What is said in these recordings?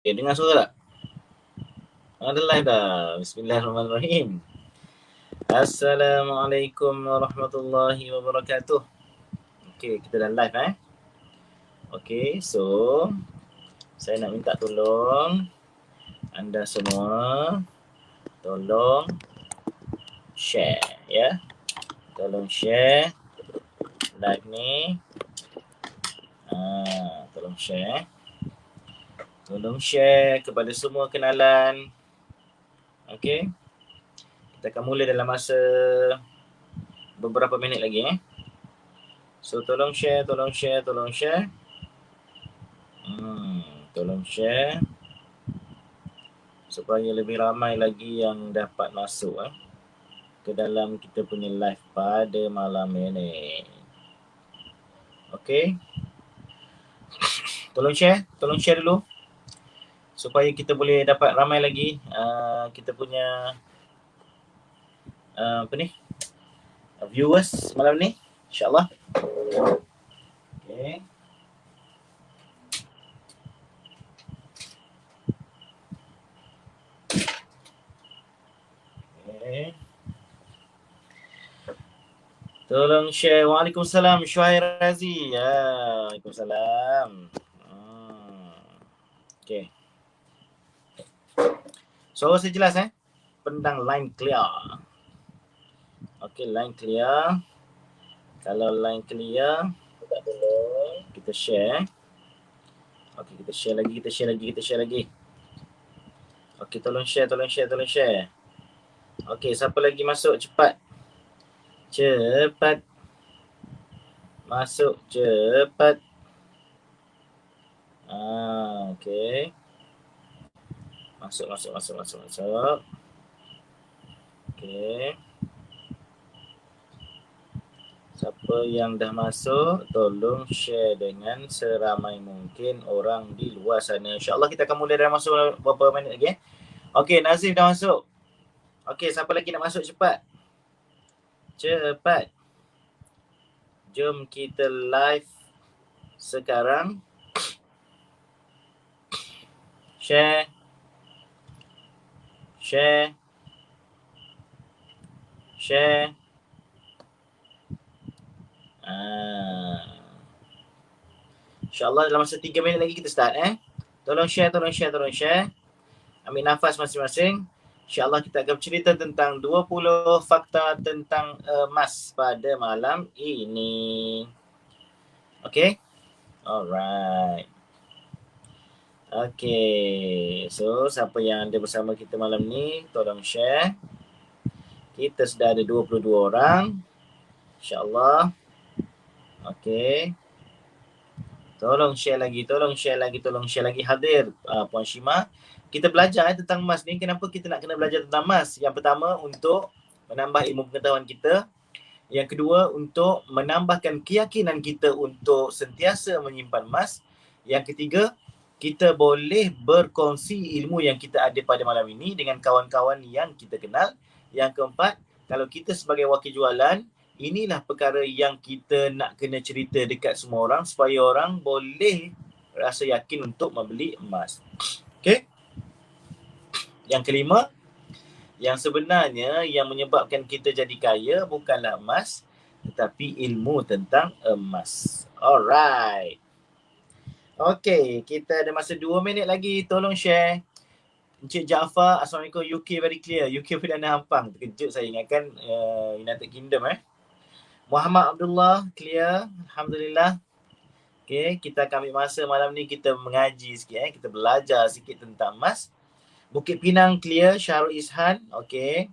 Dengar suara tak? Ada live dah. Bismillahirrahmanirrahim. Assalamualaikum warahmatullahi wabarakatuh. Okey, kita dah live Okey, so saya nak minta tolong anda semua tolong share ya. Tolong share live ni. Tolong share. Tolong share kepada semua kenalan. Okey. Kita akan mula dalam masa beberapa minit lagi So tolong share, tolong share, tolong share. Tolong share supaya lebih ramai lagi yang dapat masuk ke dalam kita punya live pada malam ini. Okey. Tolong share dulu supaya kita boleh dapat ramai lagi kita punya viewers malam ni, insya-Allah. Okey. Tolong share. Waalaikumsalam Syuhair Razi. Waalaikumsalam. Okey. Suara saya jelas Pendang line clear. Okey, line clear. Kalau line clear, kita share. Okey, kita share lagi. Okey, tolong share. Okey, siapa lagi masuk cepat. Masuk cepat. Okey. Masuk. Okey. Siapa yang dah masuk, tolong share dengan seramai mungkin orang di luar sana. InsyaAllah kita akan mula dalam masa beberapa minit lagi Okey, Nazif dah masuk. Okey, siapa lagi nak masuk cepat. Jom kita live sekarang. Share. InsyaAllah dalam masa 3 minit lagi kita start Tolong share. Ambil nafas masing-masing. InsyaAllah kita akan cerita tentang 20 fakta tentang emas pada malam ini. Okay? Alright. Okay. So, siapa yang ada bersama kita malam ni, tolong share. Kita sudah ada 22 orang. InsyaAllah. Okay. Tolong share lagi. Hadir Puan Shima. Kita belajar tentang emas ni. Kenapa kita nak kena belajar tentang emas? Yang pertama, untuk menambah ilmu pengetahuan kita. Yang kedua, untuk menambahkan keyakinan kita untuk sentiasa menyimpan emas. Yang ketiga, kita boleh berkongsi ilmu yang kita ada pada malam ini dengan kawan-kawan yang kita kenal. Yang keempat, kalau kita sebagai wakil jualan, inilah perkara yang kita nak kena cerita dekat semua orang supaya orang boleh rasa yakin untuk membeli emas. Okay? Yang kelima, yang sebenarnya yang menyebabkan kita jadi kaya bukanlah emas, tetapi ilmu tentang emas. Alright. Okay, kita ada masa 2 minit lagi. Tolong share. Encik Jaafar, Assalamualaikum. UK very clear. UK Perdana Ampang. Terkejut saya ingatkan United Kingdom Muhammad Abdullah, clear. Alhamdulillah. Okay, kita akan ambil masa malam ni kita mengaji sikit kita belajar sikit tentang emas. Bukit Pinang clear. Syarul Ishan, okay.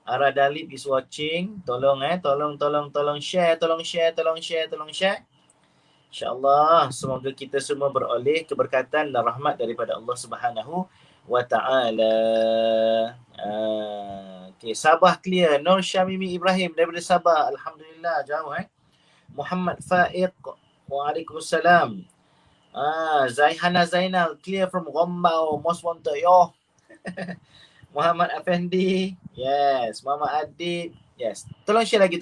Ara Dalib is watching. Tolong tolong share. InsyaAllah semoga kita semua beroleh keberkatan dan rahmat daripada Allah Subhanahu wa ta'ala. Okay, Sabah clear. Nur Syamimi Ibrahim daripada Sabah. Alhamdulillah, jauh Muhammad Faiq, waalaikumsalam. Zaihana Zainal clear from Gombau, most wanted yo. Muhammad Afendi, yes. Muhammad Adib, yes. Tolong share lagi.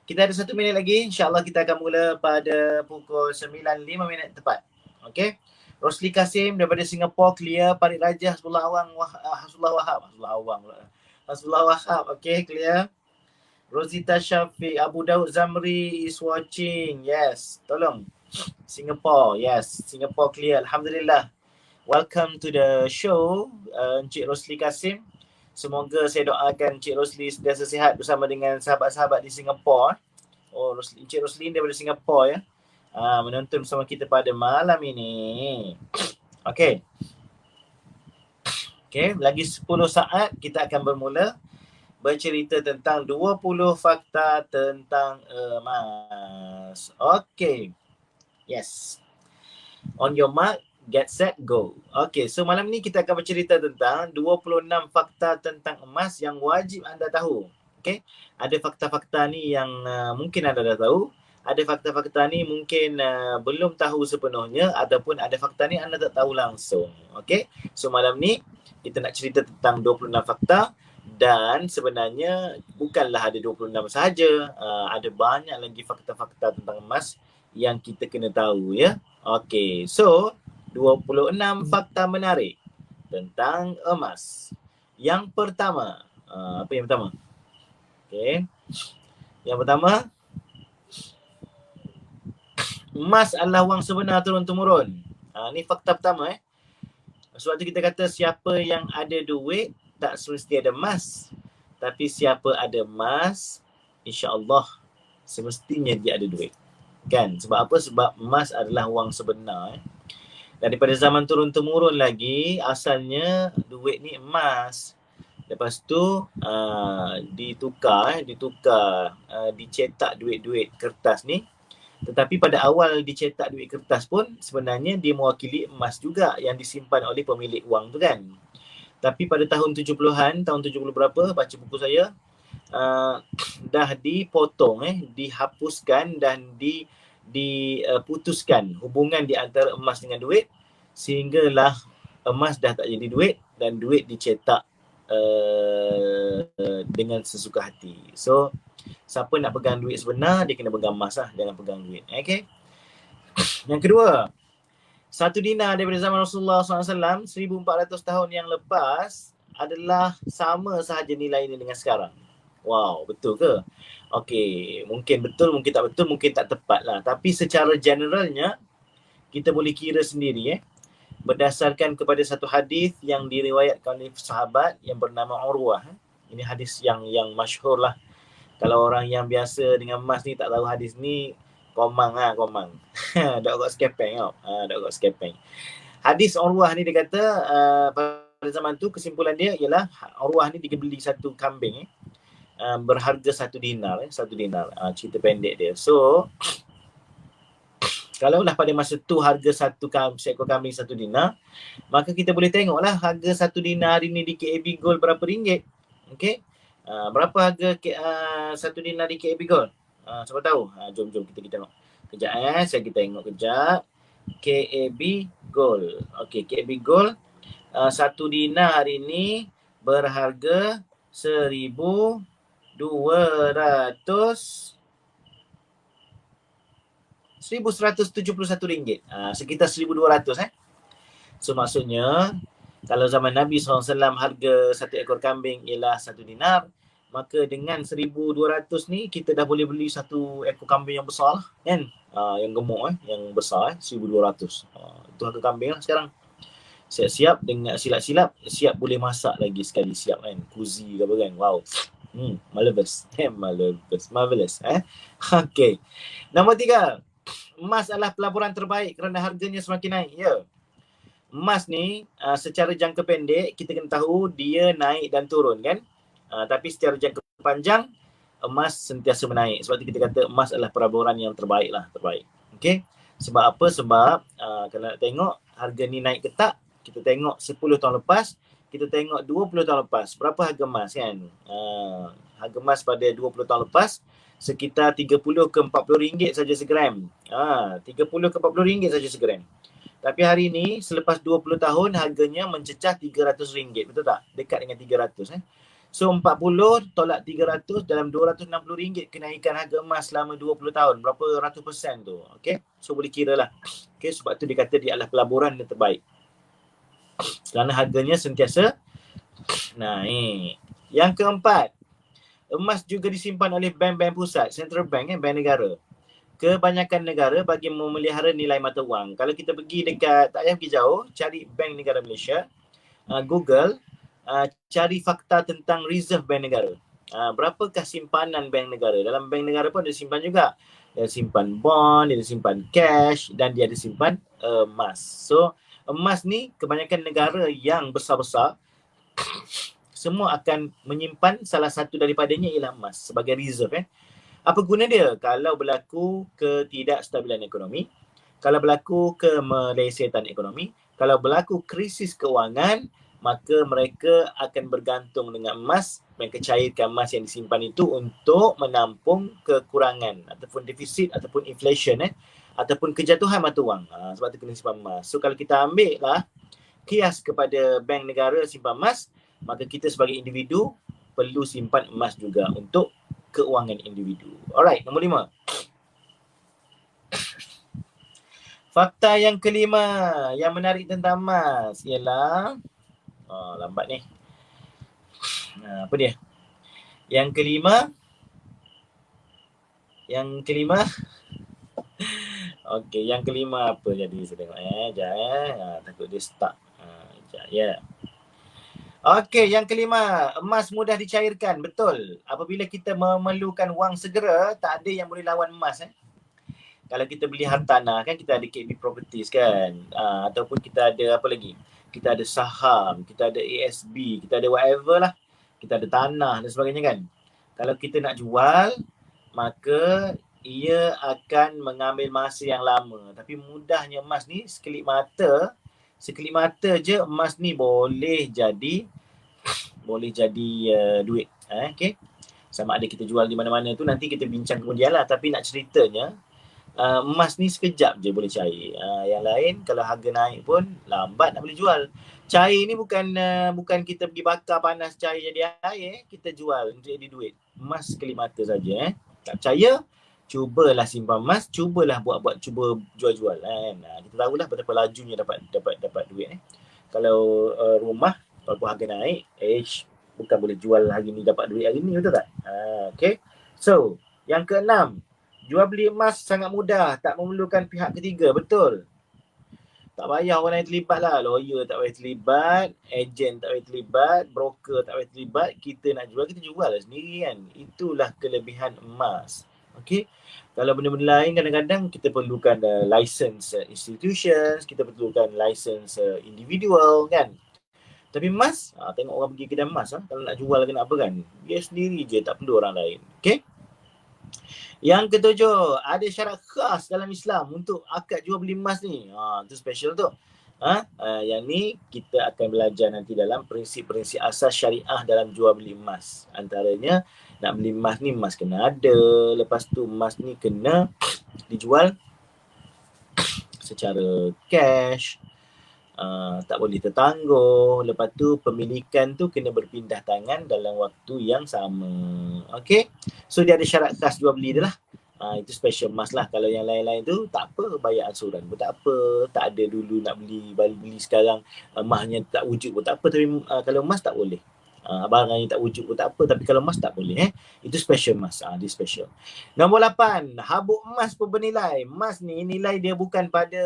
Kita ada 1 minit lagi. InsyaAllah kita akan mula pada pukul 9.05 tepat. Okay. Rosli Kasim daripada Singapore clear. Farid Raja, Hasbullah Awang, Hasbullah Wahab. Hasbullah Awang pula. Hasbullah Wahab, okay, clear. Rosita Syafiq, Abu Daud Zamri is watching. Yes, tolong. Singapore, yes. Singapore clear. Alhamdulillah. Welcome to the show, Encik Rosli Kasim. Semoga saya doakan Encik Rosli sentiasa sihat bersama dengan sahabat-sahabat di Singapore. Oh, Encik Rosli daripada Singapore ya. Menonton bersama kita pada malam ini. Okay. Okay, lagi 10 saat kita akan bermula bercerita tentang 20 fakta tentang emas. Okay. Yes. On your mark, get set, go. Okay, so malam ni kita akan bercerita tentang 26 fakta tentang emas yang wajib anda tahu. Okay, ada fakta-fakta ni yang mungkin anda dah tahu. Ada fakta-fakta ni mungkin belum tahu sepenuhnya, ataupun ada fakta ni anda tak tahu langsung. Okay, so malam ni kita nak cerita tentang 26 fakta. Dan sebenarnya bukanlah ada 26 sahaja. Ada banyak lagi fakta-fakta tentang emas yang kita kena tahu ya. Okay, so 26 fakta menarik tentang emas. Yang pertama, apa yang pertama? Okay, yang pertama, emas adalah wang sebenar turun-temurun. Ni fakta pertama Sebab tu kita kata siapa yang ada duit tak semesti ada emas. Tapi siapa ada emas, insya-Allah semestinya dia ada duit. Kan? Sebab apa? Sebab emas adalah wang sebenar. Daripada zaman turun-temurun lagi, asalnya duit ni emas. Lepas tu dicetak duit-duit kertas ni. Tetapi pada awal dicetak duit kertas pun sebenarnya dia mewakili emas juga yang disimpan oleh pemilik wang tu kan. Tapi pada tahun 70-an, tahun 70 berapa, baca buku saya, dah dipotong, dihapuskan dan diputuskan hubungan di antara emas dengan duit, sehinggalah emas dah tak jadi duit dan duit dicetak dengan sesuka hati. So siapa nak pegang duit sebenar, dia kena pegang emas lah, jangan pegang duit. Okay. Yang kedua, 1 dinar daripada zaman Rasulullah SAW 1400 tahun yang lepas adalah sama sahaja nilainya dengan sekarang. Wow, betul ke? Okay, mungkin betul, mungkin tak betul, mungkin tak tepat lah. Tapi secara generalnya, kita boleh kira sendiri berdasarkan kepada satu hadis yang diriwayatkan oleh sahabat yang bernama Urwah. Ini hadis yang masyhur lah. Kalau orang yang biasa dengan emas ni tak tahu hadis ni, komang. Dak got skepeng tau. Dak got skepeng. Hadis Urwah ni dia kata pada zaman tu kesimpulan dia ialah Urwah ni dia beli satu kambing berharga 1 dinar. 1 dinar. Cerita pendek dia. So kalaulah pada masa tu harga seekor kambing 1 dinar, maka kita boleh tengoklah harga 1 dinar hari ni di KAB Gold berapa ringgit. Okey. Berapa harga 1 dinar di KAB Gold? Siapa tahu? Jom kita tengok. Kejap saya kita tengok kejap. KAB Gold. Okey, KAB Gold 1 dinar hari ni berharga 1,171 ringgit. Sekitar 1,200 So maksudnya kalau zaman Nabi SAW harga satu ekor kambing ialah 1 dinar, maka dengan 1,200 ni kita dah boleh beli satu ekor kambing yang besar lah, kan? Yang gemuk yang besar 1,200. Itu harga kambing lah sekarang. Siap-siap dengan silap-silap, siap boleh masak lagi sekali, siap kan? Kuzi ke apa kan? Wow. Marvelous. Marvelous. Okay. Nombor 3. Emas adalah pelaburan terbaik kerana harganya semakin naik. Ya. Emas ni secara jangka pendek kita kena tahu dia naik dan turun kan. Tapi secara jangka panjang emas sentiasa menaik. Sebab tu kita kata emas adalah pelaburan yang terbaik lah. Terbaik. Okay. Sebab apa? Sebab kalau nak tengok harga ni naik ke tak, kita tengok 10 tahun lepas, kita tengok 20 tahun lepas. Berapa harga emas kan? Harga emas pada 20 tahun lepas sekitar 30 ke 40 ringgit saja segram. 30 ke 40 ringgit saja segram. Tapi hari ni selepas 20 tahun harganya mencecah 300 ringgit. Betul tak? Dekat dengan 300 So 40 tolak 300 dalam RM260 kenaikan harga emas selama 20 tahun. Berapa ratus persen tu? Okay. So boleh kira lah. Okay. Sebab tu dia kata dia adalah pelaburan yang terbaik. Kerana harganya sentiasa naik. Yang keempat, emas juga disimpan oleh bank-bank pusat, central bank, bank negara. Kebanyakan negara bagi memelihara nilai mata wang. Kalau kita pergi dekat, tak payah pergi jauh, cari Bank Negara Malaysia, Google, cari fakta tentang reserve bank negara. Berapakah simpanan bank negara? Dalam bank negara pun ada simpan juga. Dia simpan bond, dia simpan cash dan dia ada simpan emas. So emas ni kebanyakan negara yang besar-besar semua akan menyimpan salah satu daripadanya ialah emas sebagai reserve. Apa guna dia? Kalau berlaku ketidakstabilan ekonomi, kalau berlaku kemelesetan ekonomi, kalau berlaku krisis keuangan, maka mereka akan bergantung dengan emas, mereka cairkan emas yang disimpan itu untuk menampung kekurangan ataupun defisit ataupun inflation ataupun kejatuhan mata wang. Sebab tu kena simpan emas. So kalau kita ambil lah kias kepada bank negara simpan emas, maka kita sebagai individu perlu simpan emas juga untuk keuangan individu. Alright, nombor 5. Fakta yang kelima yang menarik tentang emas ialah lambat ni. Apa dia? Yang kelima okey, yang kelima apa jadi saya tengok sekejap takut dia stuck. Sekejap ya. Okey, yang kelima, emas mudah dicairkan. Betul. Apabila kita memerlukan wang segera, tak ada yang boleh lawan emas. Kalau kita beli hartanah kan, kita ada KB Properties kan. Ataupun kita ada apa lagi? Kita ada saham, kita ada ASB, kita ada whatever lah. Kita ada tanah dan sebagainya kan. Kalau kita nak jual, maka ia akan mengambil masa yang lama. Tapi mudahnya emas ni, sekelip mata je emas ni boleh jadi duit. Okay. Sama ada kita jual di mana-mana tu nanti kita bincang kemudian lah. Tapi nak ceritanya, emas ni sekejap je boleh cair. Yang lain kalau harga naik pun lambat nak boleh jual. Cair ni bukan kita pergi bakar panas cair jadi air, kita jual untuk jadi duit. Emas sekelip mata saja. Tak percaya, cubalah simpan emas, cuba jual-jual kan. Kita tahulah betapa lajunya dapat duit. Kalau rumah walaupun harga naik, bukan boleh jual hari ni dapat duit hari ni, betul tak? Okay. So, yang keenam, jual beli emas sangat mudah, tak memerlukan pihak ketiga, betul. Tak payah orang lain terlibat lah, lawyer tak payah terlibat, ejen tak payah terlibat, broker tak payah terlibat, kita nak jual, kita jual lah sendiri kan. Itulah kelebihan emas. Okay. Kalau benda-benda lain kadang-kadang kita perlukan license institutions, kita perlukan license individual kan. Tapi emas, tengok orang pergi kedai emas kalau nak jual ke nak apa kan, dia sendiri je, tak perlu orang lain. Okay. Yang ketujuh, ada syarat khas dalam Islam untuk akad jual beli emas ni. Itu special tu. Yang ni kita akan belajar nanti dalam prinsip-prinsip asas syariah dalam jual beli emas. Antaranya nak beli emas ni, emas kena ada. Lepas tu emas ni kena dijual secara cash. Tak boleh tertangguh. Lepas tu pemilikan tu kena berpindah tangan dalam waktu yang sama. Okay. So dia ada syarat khas jual beli dia lah. Itu special emas lah. Kalau yang lain-lain tu tak apa, bayar ansuran pun tak apa. Tak ada dulu nak beli sekarang emasnya tak wujud pun tak apa. Tapi kalau emas tak boleh. Barang yang tak wujud pun tak apa. Tapi kalau emas tak boleh. Itu special emas. Dia special. Nombor 8, habuk emas pun bernilai. Emas ni nilai dia bukan pada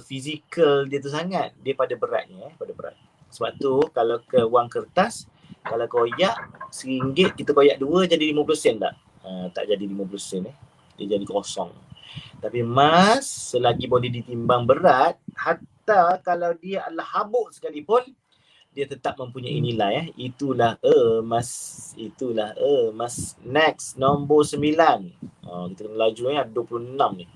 fizikal dia tu sangat, dia pada beratnya. Pada berat. Sebab tu kalau ke wang kertas, kalau koyak RM1 kita koyak 2 jadi 50 sen tak? Tak jadi 50 sen dia jadi kosong. Tapi emas selagi boleh ditimbang berat, hatta kalau dia adalah habuk sekalipun, dia tetap mempunyai nilai. Itulah emas. Next, nombor 9. Kita kena laju ada 26 ni.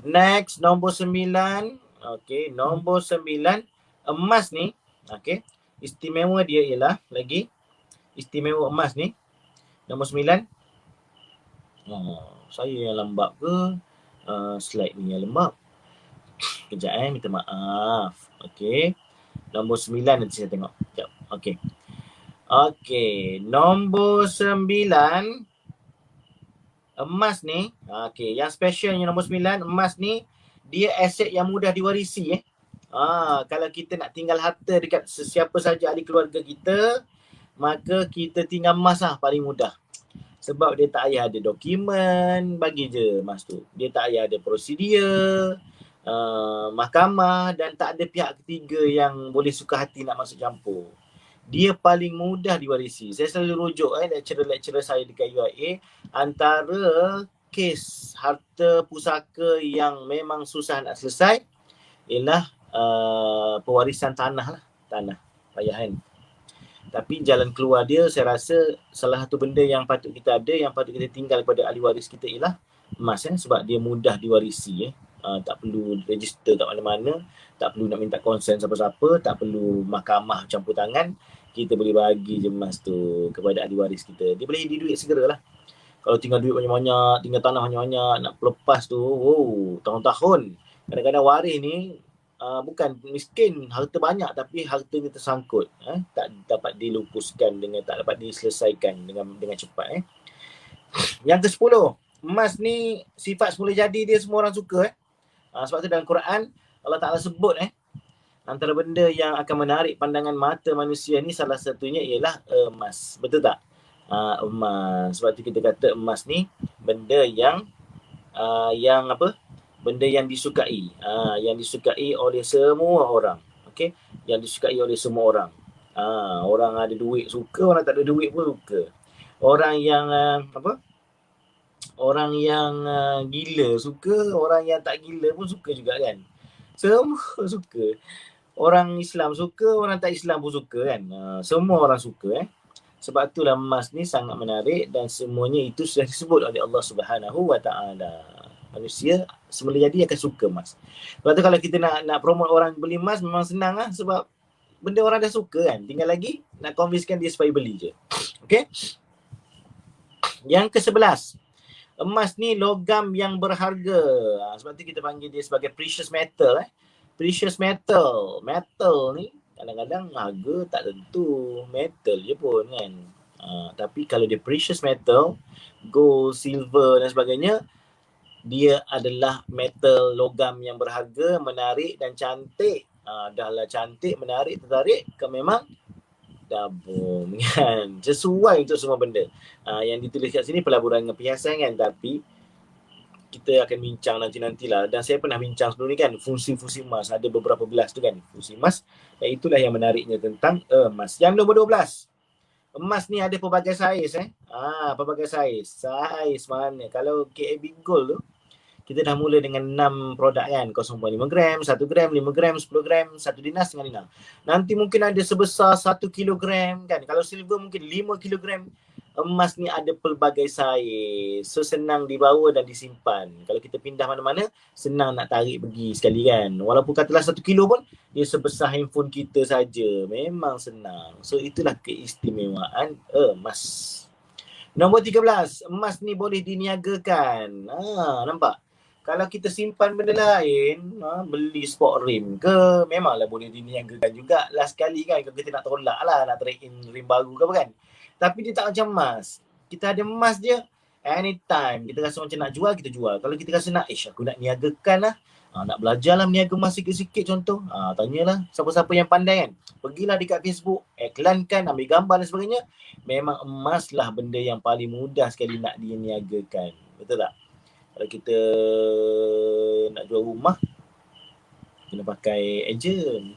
Next, nombor 9. Okay, nombor 9. Emas ni, okay, istimewa dia ialah istimewa emas ni. Nombor 9. Saya yang lambat ke? Slide ni yang lambat. Kejap minta maaf. Okay. Nombor 9 nanti saya tengok. Sekejap. Okay. Okey, nombor 9 emas ni. Okey, yang specialnya nombor 9 emas ni dia aset yang mudah diwarisi kalau kita nak tinggal harta dekat sesiapa saja ahli keluarga kita, maka kita tinggal emas lah paling mudah. Sebab dia tak payah ada dokumen, bagi je emas tu. Dia tak payah ada prosedur, mahkamah dan tak ada pihak ketiga yang boleh suka hati nak masuk campur. Dia paling mudah diwarisi. Saya selalu rujuk lecturer-lecturer saya dekat UIA, antara kes harta pusaka yang memang susah nak selesai ialah pewarisan tanah lah. Tanah. Payah kan. Tapi jalan keluar dia, saya rasa salah satu benda yang patut kita ada, yang patut kita tinggal kepada ahli waris kita ialah emas sebab dia mudah diwarisi tak perlu register kat mana-mana, tak perlu nak minta konsen siapa-siapa, tak perlu mahkamah campur tangan. Kita boleh bagi je emas tu kepada ahli waris kita. Dia boleh jadi duit segera lah. Kalau tinggal duit banyak-banyak, tinggal tanah banyak-banyak, nak lepas tu, tahun-tahun. Kadang-kadang waris ni bukan miskin, harta banyak tapi hartanya tersangkut. Tak dapat dilupuskan, tak dapat diselesaikan dengan cepat. Yang ke-10, emas ni sifat semula jadi dia semua orang suka. Sebab tu dalam Quran Allah Ta'ala sebut antara benda yang akan menarik pandangan mata manusia ni salah satunya ialah emas. Betul tak? Emas. Sebab tu kita kata emas ni benda yang apa? Benda yang disukai. Yang disukai oleh semua orang. Okey? Yang disukai oleh semua orang. Orang ada duit suka, orang tak ada duit pun suka. Orang yang apa? Orang yang gila suka, orang yang tak gila pun suka juga kan. Semua suka. Orang Islam suka, orang tak Islam pun suka kan. Semua orang suka Sebab itulah emas ni sangat menarik dan semuanya itu sudah disebut oleh Allah Subhanahu Wa Taala. Manusia semula jadi akan suka emas. Sebab tu kalau kita nak promote orang beli emas memang senang sebab benda orang dah suka kan. Tinggal lagi nak convincekan dia supaya beli je. Okey? Yang ke-11. Emas ni logam yang berharga. Sebab tu kita panggil dia sebagai precious metal. Precious metal. Metal ni kadang-kadang harga tak tentu. Metal je pun kan. Tapi kalau dia precious metal, gold, silver dan sebagainya, dia adalah metal logam yang berharga, menarik dan cantik. Dahlah cantik, menarik, tertarik, memang dabung kan. Sesuai untuk semua benda. Yang ditulis kat sini pelaburan dengan perhiasan kan. Tapi kita akan bincang nanti-nantilah. Dan saya pernah bincang sebelum ni kan, fungsi-fungsi emas. Ada beberapa belas tu kan, fungsi emas. Dan itulah yang menariknya tentang emas. Yang nombor 12. Emas ni ada pelbagai saiz pelbagai saiz. Saiz mana? Kalau KAB Gold tu, kita dah mula dengan 6 produk kan. 0.5 gram, 1 gram, 5 gram, 10 gram, 1 dinas dengan dinar. Nanti mungkin ada sebesar 1 kilogram kan. Kalau silver mungkin 5 kilogram. Emas ni ada pelbagai saiz. So senang dibawa dan disimpan. Kalau kita pindah mana-mana, senang nak tarik pergi sekali kan. Walaupun katalah 1 kilo pun, dia sebesar handphone kita saja. Memang senang. So itulah keistimewaan emas. Nombor 13, emas ni boleh diniagakan. Nampak? Kalau kita simpan benda lain, beli sport rim ke, memanglah boleh diniagakan juga. Last kali kan, kalau kita nak tolak lah, nak trade in rim baru ke apa kan. Tapi dia tak macam emas. Kita ada emas je, anytime. Kita rasa macam nak jual, kita jual. Kalau kita rasa aku nak niagakan lah, nak belajar lah meniaga emas sikit-sikit contoh. Tanyalah siapa-siapa yang pandai kan. Pergilah dekat Facebook, iklankan, ambil gambar dan sebagainya. Memang emas lah benda yang paling mudah sekali nak diniagakan. Betul tak? Kalau kita nak jual rumah, kena pakai ejen.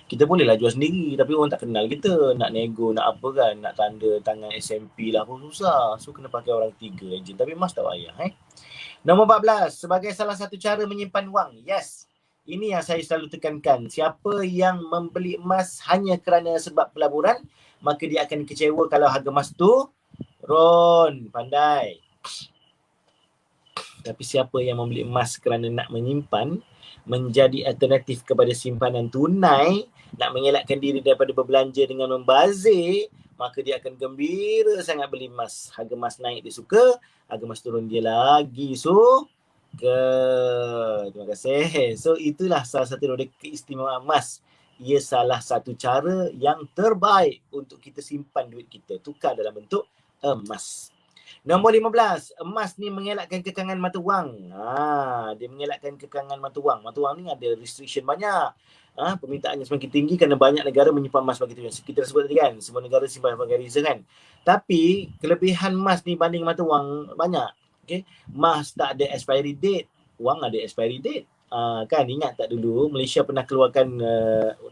Kita bolehlah jual sendiri tapi orang tak kenal kita. Nak nego, nak apa kan, nak tanda tangan SMP lah pun susah. So kena pakai orang 3 ejen. Tapi emas tak payah. Nombor 14, sebagai salah satu cara menyimpan wang. Yes, ini yang saya selalu tekankan. Siapa yang membeli emas hanya kerana sebab pelaburan, maka dia akan kecewa kalau harga emas tu turun. Pandai. Tapi siapa yang membeli emas kerana nak menyimpan, menjadi alternatif kepada simpanan tunai, nak mengelakkan diri daripada berbelanja dengan membazir, maka dia akan gembira sangat beli emas. Harga emas naik dia suka, harga emas turun dia lagi suka. Terima kasih. So itulah salah satu keistimewaan emas ia salah satu cara yang terbaik untuk kita simpan duit kita. Tukar dalam bentuk emas. Nombor 15, emas ni mengelakkan kekangan mata wang. Dia mengelakkan kekangan mata wang. Mata wang ni ada restriction banyak. Permintaannya semakin tinggi kerana banyak negara menyimpan emas begitu. Kita sebut tadi kan, semua negara simpan sebagai reason kan. Tapi kelebihan emas ni banding mata wang banyak. Okay? Emas tak ada expiry date, wang ada expiry date. Kan ingat tak dulu Malaysia pernah keluarkan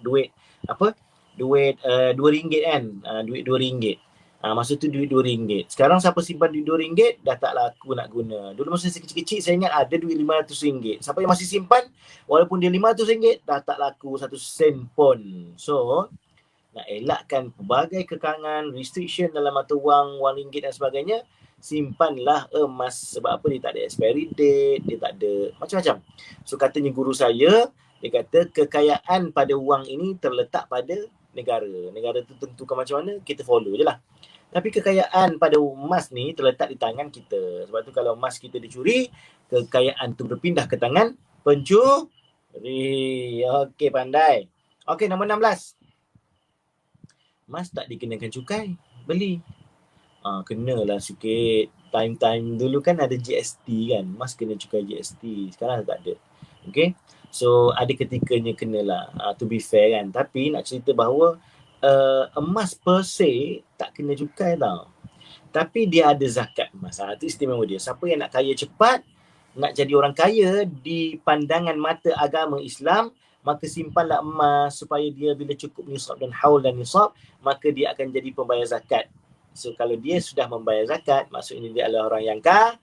duit apa? Duit RM2 kan. Duit RM2. Masa tu duit RM2. Sekarang siapa simpan duit RM2 dah tak laku nak guna. Dulu masa saya kecil-kecil saya ingat ada duit RM500. Siapa yang masih simpan walaupun dia RM500 dah tak laku 1 sen pun. So nak elakkan pelbagai kekangan, restriction dalam mata wang, wang ringgit dan sebagainya, simpanlah emas. Sebab apa? Dia tak ada expiry date, dia tak ada macam-macam. So katanya guru saya, dia kata kekayaan pada wang ini terletak pada negara. Negara tu tentukan macam mana, kita follow je lah. Tapi kekayaan pada emas ni terletak di tangan kita. Sebab tu kalau emas kita dicuri, kekayaan tu berpindah ke tangan pencuri. Okey, pandai. Okey, nombor 16. Emas tak dikenakan cukai. Beli. Kenalah sikit. Time-time dulu kan ada GST kan. Emas kena cukai GST. Sekarang tak ada. Okay. So ada ketikanya kenalah. To be fair kan. Tapi nak cerita bahawa emas per se tak kena cukai tau. Tapi dia ada zakat emas. Itu istimewa dia. Siapa yang nak kaya cepat, nak jadi orang kaya di pandangan mata agama Islam, maka simpanlah emas supaya dia bila cukup nisab dan haul dan nisab, maka dia akan jadi pembayar zakat. So kalau dia sudah membayar zakat, maksudnya dia adalah orang yang kaya,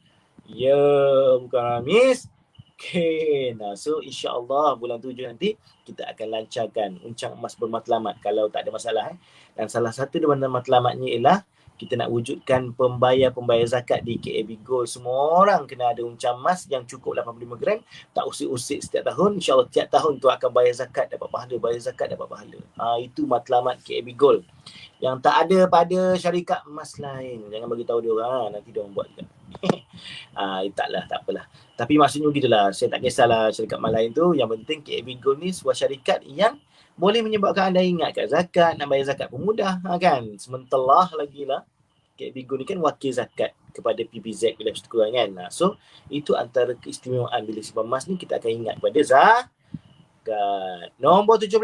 bukan orang miskin. So insya-Allah bulan 7 nanti kita akan lancarkan uncang emas bermatlamat kalau tak ada masalah. Dan salah satu daripada matlamatnya ialah kita nak wujudkan pembayar zakat di KAB Gold. Semua orang kena ada uncang emas yang cukup 85 gram. Tak usik-usik setiap tahun. InsyaAllah tiap tahun tu akan bayar zakat, dapat pahala. Bayar zakat, dapat pahala. Itu matlamat KAB Gold. Yang tak ada pada syarikat emas lain. Jangan bagi tahu dia orang. Nanti dia orang buat juga. Taklah, tak apalah. Tapi maksudnya gitulah. Saya tak kisahlah syarikat emas lain tu. Yang penting KAB Gold ni sebuah syarikat yang boleh menyebabkan anda ingatkan zakat, nak bayar zakat pun mudah, kan? Sementara lagi lah, KAB Gold ni kan wakil zakat kepada PBZ bila persekutuan kan. So, itu antara keistimewaan bila simpan emas ni, kita akan ingat kepada zakat. Nombor 17.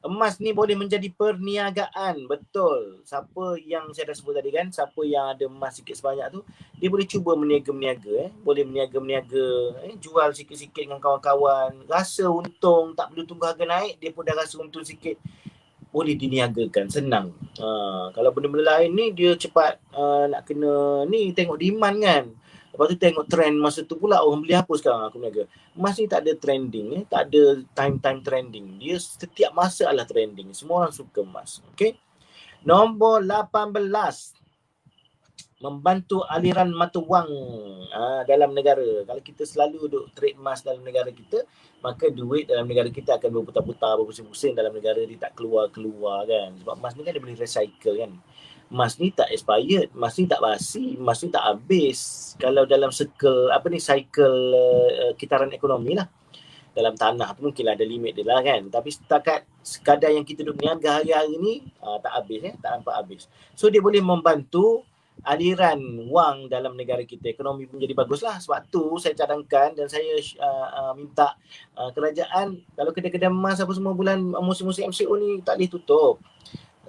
Emas ni boleh menjadi perniagaan. Betul. Siapa yang saya dah sebut tadi kan, siapa yang ada emas sikit sebanyak tu, dia boleh cuba meniaga-meniaga. Boleh meniaga-meniaga. Jual sikit-sikit dengan kawan-kawan. Rasa untung, tak perlu tunggu harga naik, dia pun dah rasa untung sikit. Boleh diniagakan, senang. Kalau benda-benda lain ni, dia cepat nak kena ni, tengok demand kan. Lepas tu tengok trend masa tu pula, orang beli apa sekarang aku berniaga. Emas ni tak ada trending, tak ada time-time trending. Dia setiap masa adalah trending. Semua orang suka emas. Okay. Nombor 18. Membantu aliran mata wang dalam negara. Kalau kita selalu duk trade emas dalam negara kita, maka duit dalam negara kita akan berputar-putar, berpusing-pusing dalam negara, dia tak keluar-keluar kan. Sebab emas ni kan dia boleh recycle kan. Emas ni tak expired, emas ni tak basi, emas ni tak habis. Kalau dalam cycle kitaran ekonomi lah. Dalam tanah tu mungkin ada limit dia lah kan. Tapi setakat sekadar yang kita duk niaga hari-hari ni, tak habis tak nampak habis. So dia boleh membantu aliran wang dalam negara kita. Ekonomi pun jadi bagus lah. Sebab tu saya cadangkan dan saya minta kerajaan, kalau kedai-kedai emas apa semua bulan musim-musim MCO ni tak boleh tutup.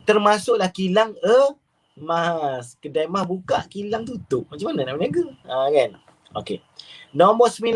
Termasuklah kilang emas. Kedai emas buka, kilang tutup. Macam mana nak berniaga? Kan? Okey. Nombor 19.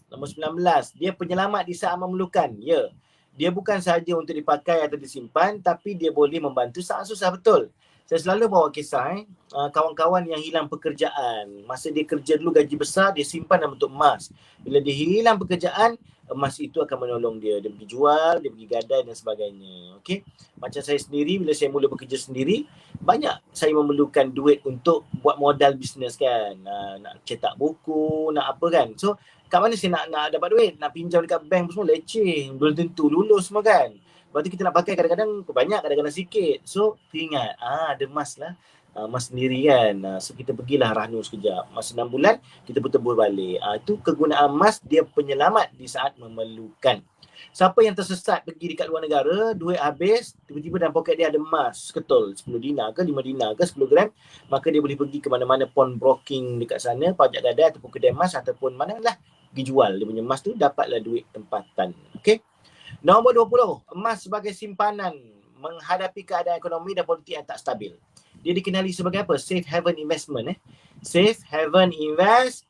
Nombor 19. Dia penyelamat di saat memerlukan. Ya. Dia bukan sahaja untuk dipakai atau disimpan, tapi dia boleh membantu saat susah. Betul. Saya selalu bawa kisah kawan-kawan yang hilang pekerjaan. Masa dia kerja dulu gaji besar, dia simpan dalam bentuk emas. Bila dia hilang pekerjaan, emas itu akan menolong dia. Dia pergi jual, dia pergi gadai dan sebagainya. Okey. Macam saya sendiri, bila saya mula bekerja sendiri, banyak saya memerlukan duit untuk buat modal bisnes kan. Nak cetak buku, nak apa kan. So, kat mana saya nak dapat duit? Nak pinjam dekat bank semua leceh. Belum tentu lulus semua kan. Lepas tu kita nak pakai kadang-kadang banyak, kadang-kadang sikit. So, ingat, ada emas lah. Emas sendiri kan. So, kita pergilah Rahnu sekejap. Masa 6 bulan, kita bertebur balik. Itu kegunaan emas, dia penyelamat di saat memerlukan. Siapa yang tersesat pergi dekat luar negara, duit habis, tiba-tiba dalam poket dia ada emas, ketul 10 dinar ke 5 dinar ke 10 gram, maka dia boleh pergi ke mana-mana pawnbroking dekat sana, pajak gadai ataupun kedai emas ataupun manalah pergi jual dia punya emas tu, dapatlah duit tempatan. Okey. Nombor 20, emas sebagai simpanan menghadapi keadaan ekonomi dan politik yang tak stabil. Dia dikenali sebagai apa? Safe haven investment. Safe haven investment.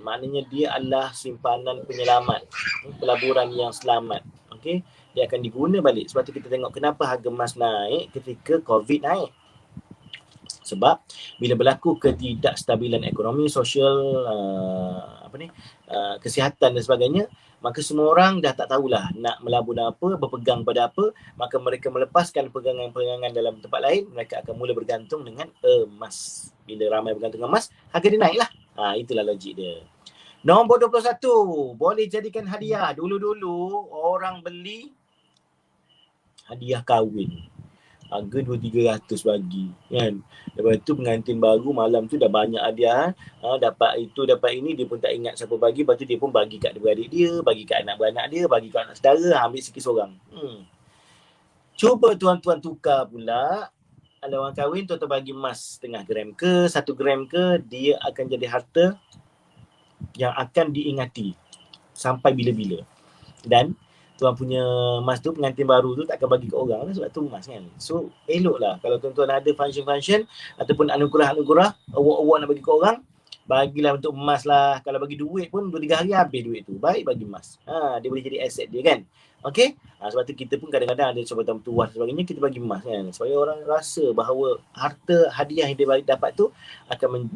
Maknanya dia adalah simpanan penyelamat, pelaburan yang selamat. Okey, dia akan diguna balik. Sebab tu kita tengok kenapa harga emas naik ketika COVID naik. Sebab bila berlaku ketidakstabilan ekonomi, sosial, kesihatan dan sebagainya, maka semua orang dah tak tahulah nak melabur apa, berpegang pada apa, maka mereka melepaskan pegangan-pegangan dalam tempat lain, mereka akan mula bergantung dengan emas. Bila ramai bergantung dengan emas, harga dia naik lah. Itulah logik dia. Nombor 21, boleh jadikan hadiah. Dulu-dulu orang beli hadiah kahwin. Harga 2-300 bagi kan. Lepas tu pengantin baru malam tu dah banyak hadiah. Dapat itu, dapat ini, dia pun tak ingat siapa bagi. Lepas tu dia pun bagi kat adik-beradik dia, bagi kat anak-beranak dia, bagi kat anak saudara, ambil sikit seorang. Cuba tuan-tuan tukar pula. Kalau orang kahwin, tuan-tuan bagi emas setengah gram ke, 1 gram ke, dia akan jadi harta yang akan diingati sampai bila-bila. Dan tuan punya emas tu, pengantin baru tu tak akan bagi ke orang lah, sebab tu emas kan. So eloklah kalau tuan-tuan ada function-function ataupun anugerah-anugerah, award-award nak bagi ke orang, bagilah untuk emas lah. Kalau bagi duit pun 2-3 hari habis duit tu, baik bagi emas. Dia boleh jadi aset dia kan. Okey, sebab tu kita pun kadang-kadang ada jabatan tuan dan sebagainya, kita bagi emas kan, supaya orang rasa bahawa harta hadiah yang dia dapat tu akan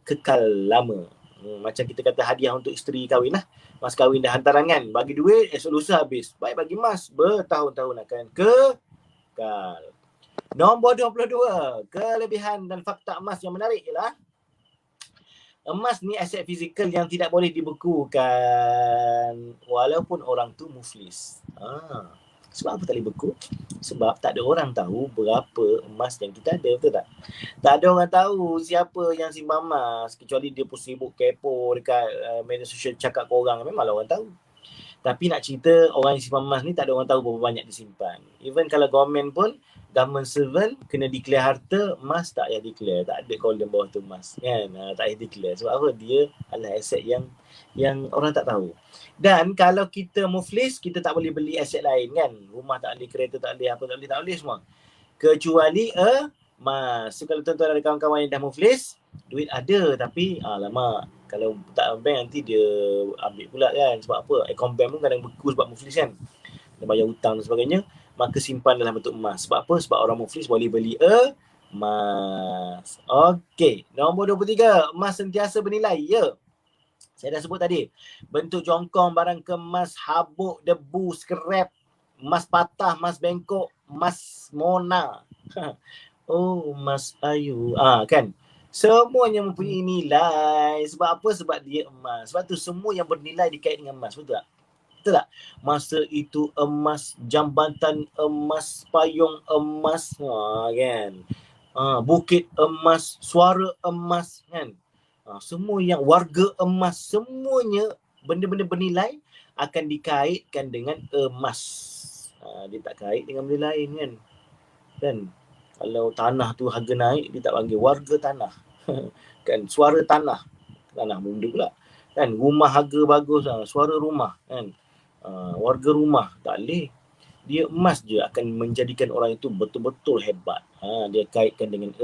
kekal lama. Macam kita kata hadiah untuk isteri kahwin lah, mas kahwin dah hantaran kan, bagi duit esok lusa habis, baik bagi emas bertahun-tahun akan kekal. Nombor 22, kelebihan dan fakta emas yang menarik ialah emas ni aset fizikal yang tidak boleh dibekukan walaupun orang tu muflis. Sebab apa tak boleh beku? Sebab tak ada orang tahu berapa emas yang kita ada, betul tak? Tak ada orang tahu siapa yang simpan emas, kecuali dia pun sibuk kepo dekat media sosial cakap ke orang, memanglah orang tahu. Tapi nak cerita, orang yang simpan emas ni tak ada orang tahu berapa banyak disimpan. Even kalau government servant kena declare harta, emas tak payah declare, tak ada column bawah tu emas kan, tak payah declare. Sebab apa? Dia adalah aset yang orang tak tahu. Dan kalau kita muflis, kita tak boleh beli aset lain kan. Rumah tak boleh, kereta tak boleh, apa tak boleh semua. Kecuali emas. So kalau tuan-tuan ada kawan-kawan yang dah muflis, duit ada tapi alamak, kalau tak bank nanti dia ambil pula kan. Sebab apa? Account bank pun kadang beku sebab muflis kan, dia bayar hutang dan sebagainya. Maka simpan dalam bentuk emas. Sebab apa? Sebab orang muflis boleh beli emas. Okey, nombor 23, emas sentiasa bernilai. Ya, saya dah sebut tadi, bentuk jongkong, barang kemas, habuk, debu, skrap, emas patah, emas bengkok, emas mona. Emas ayu. Kan? Semuanya mempunyai nilai. Sebab apa? Sebab dia emas. Sebab tu semua yang bernilai dikait dengan emas. Betul tak? Betul tak? Masa itu emas, jambatan emas, payung emas, kan? Bukit emas, suara emas, kan? Semua yang warga emas, semuanya benda-benda bernilai akan dikaitkan dengan emas. Dia tak kait dengan benda lain kan. Kan? Kalau tanah tu harga naik, dia tak panggil warga tanah. Kan? Suara tanah benda pula. Kan? Rumah harga bagus, suara rumah kan. Warga rumah tak boleh. Dia emas je akan menjadikan orang itu betul-betul hebat. Dia kaitkan dengan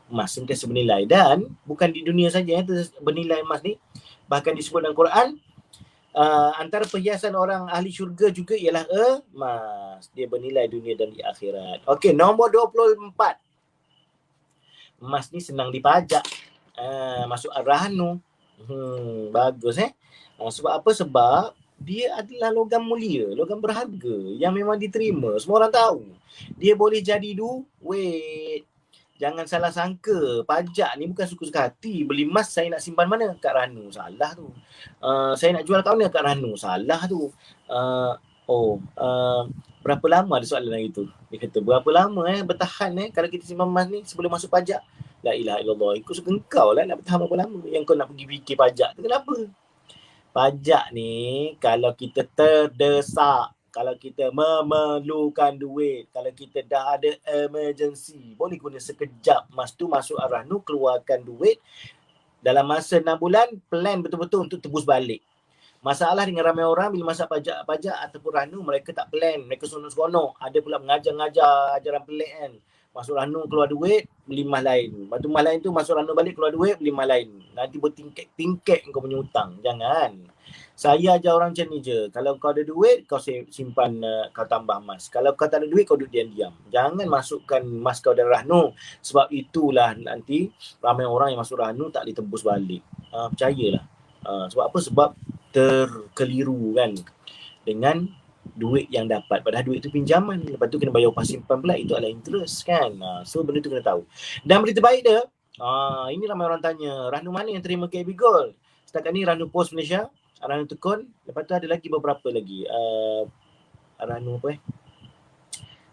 emas, sentiasa bernilai. Dan bukan di dunia saja bernilai emas ni, bahkan disebut dalam Quran, antara perhiasan orang ahli syurga juga ialah emas. Dia bernilai dunia dan di akhirat. Okey, nombor 24. Emas ni senang dipajak. Masuk Ar-Rahnu. Bagus sebab apa? Sebab dia adalah logam mulia, logam berharga yang memang diterima. Semua orang tahu. Dia boleh jadi duit. Jangan salah sangka, pajak ni bukan suka-suka hati. Beli emas, saya nak simpan mana? Kat Rahnu. Salah tu. Saya nak jual kat mana? Kat Rahnu. Salah tu. Berapa lama ada soalan lagi tu? Dia kata, berapa lama bertahan kalau kita simpan emas ni sebelum masuk pajak? La ilaha illallah. Ikut suka engkau lah nak bertahan berapa lama. Yang kau nak pergi fikir pajak tu kenapa? Pajak ni kalau kita terdesak, kalau kita memerlukan duit, kalau kita dah ada emergency, boleh guna sekejap mas tu masuk Ar-Rahnu, keluarkan duit. Dalam masa 6 bulan, plan betul-betul untuk tebus balik. Masalah dengan ramai orang bila masuk pajak ataupun Rahnu, mereka tak plan, mereka seronok-seronok. Ada pula mengajar-ngajar ajaran pelik kan. Masuk Rahnu keluar duit, beli mas lain. Lepas tu mas lain tu masuk Rahnu balik keluar duit, beli mas lain. Nanti bertingkat-tingkat kau punya hutang. Jangan. Saya ajar orang macam ni je. Kalau kau ada duit, kau simpan, kau tambah mas. Kalau kau tak ada duit, kau duduk diam-diam. Jangan masukkan mas kau dalam Rahnu. Sebab itulah nanti ramai orang yang masuk Rahnu tak boleh tembus balik. Percayalah. Sebab apa? Sebab terkeliru kan dengan duit yang dapat, padahal duit tu pinjaman, lepas tu kena bayar upah simpan pula, itu adalah interest kan. So benda tu kena tahu. Dan berita baik dia, ini ramai orang tanya, Rahnu mana yang terima KB Gold? Setakat ni Rahnu Pos Malaysia, Rahnu Tekun, lepas tu ada lagi beberapa lagi, Rahnu apa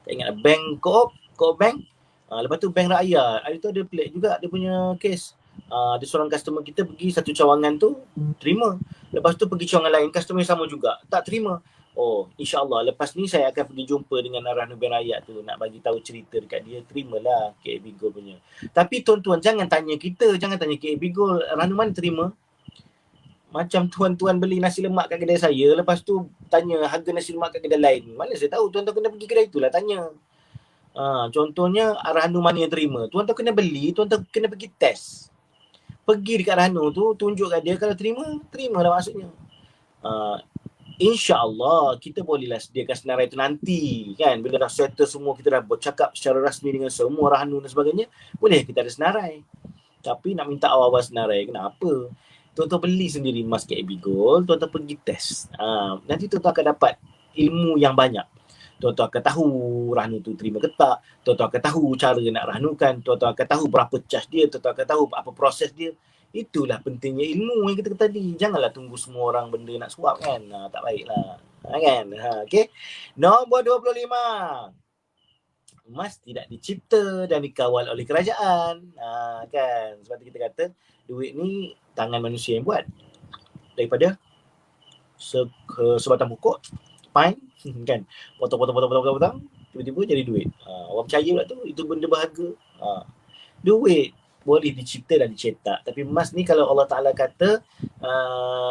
tak ingat, Bank Co-op Bank, lepas tu Bank Rakyat. Hari tu ada pelik juga dia punya case. Ada seorang customer kita pergi satu cawangan tu terima, lepas tu pergi cawangan lain customer sama juga tak terima. Oh, insyaAllah lepas ni saya akan pergi jumpa dengan Rahnu Bank Rakyat tu, nak bagi tahu cerita dekat dia, terimalah KB Gold punya. Tapi tuan-tuan jangan tanya kita, jangan tanya KB Gold, Rahnu mana terima. Macam tuan-tuan beli nasi lemak kat kedai saya, lepas tu tanya harga nasi lemak kat kedai lain, mana saya tahu. Tuan-tuan kena pergi kedai itulah tanya. Contohnya Rahnu mana yang terima, tuan-tuan kena beli, tuan-tuan kena pergi test. Pergi dekat Rahnu tu, tunjuk kat dia, kalau terimalah maksudnya. InsyaAllah kita bolehlah sediakan senarai tu nanti kan, bila dah settle semua, kita dah bercakap secara rasmi dengan semua Rahnu dan sebagainya, boleh kita ada senarai. Tapi nak minta awal-awal senarai, kenapa? Tuan-tuan beli sendiri emas KB Gold, tuan-tuan pergi test. Nanti tuan-tuan akan dapat ilmu yang banyak. Tuan-tuan akan tahu Rahnu tu terima ke tak, tuan-tuan akan tahu cara nak rahnukan, tuan-tuan akan tahu berapa charge dia, tuan-tuan akan tahu apa proses dia. Itulah pentingnya ilmu yang kita kata tadi. Janganlah tunggu semua orang benda nak suap kan. Tak baiklah. Kan? Okay. Nombor 25. Emas tidak dicipta dan dikawal oleh kerajaan. Kan? Sebab kita kata duit ni tangan manusia yang buat. Daripada sebatang pokok, pine, kan? Potong, tiba-tiba jadi duit. Orang percaya pula tu, itu benda berharga. Duit boleh dicipta dan dicetak, tapi emas ni kalau Allah Ta'ala kata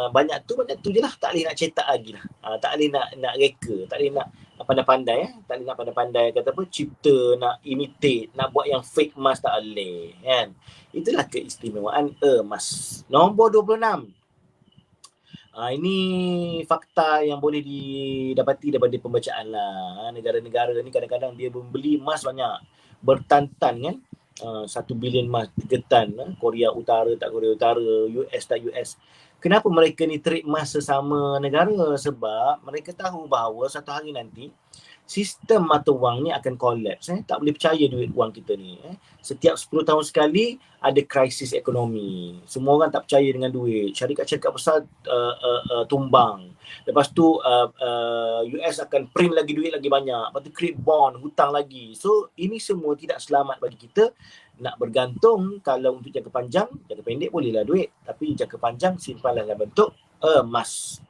banyak tu je lah, tak boleh nak cetak lagi lah, tak boleh nak reka, tak boleh nak pandai-pandai, tak boleh nak pandai-pandai kata apa, cipta, nak imitate, nak buat yang fake emas, tak boleh kan. Itulah keistimewaan emas. Nombor 26. Ini fakta yang boleh didapati daripada pembacaan lah. Negara-negara ni kadang-kadang dia membeli emas banyak, bertantan kan. 1 bilion emas, 3 tan. Korea Utara tak Korea Utara, US tak US. Kenapa mereka ni trade emas sesama negara? Sebab mereka tahu bahawa satu hari nanti sistem mata wang ni akan collapse. Tak boleh percaya duit wang kita ni. Setiap 10 tahun sekali ada krisis ekonomi. Semua orang tak percaya dengan duit. Syarikat-syarikat besar tumbang. Lepas tu US akan print lagi duit lagi banyak. Lepas tu create bond, hutang lagi. So ini semua tidak selamat bagi kita. Nak bergantung, kalau untuk jangka panjang, jangka pendek bolehlah duit. Tapi jangka panjang simpanlah dalam bentuk emas.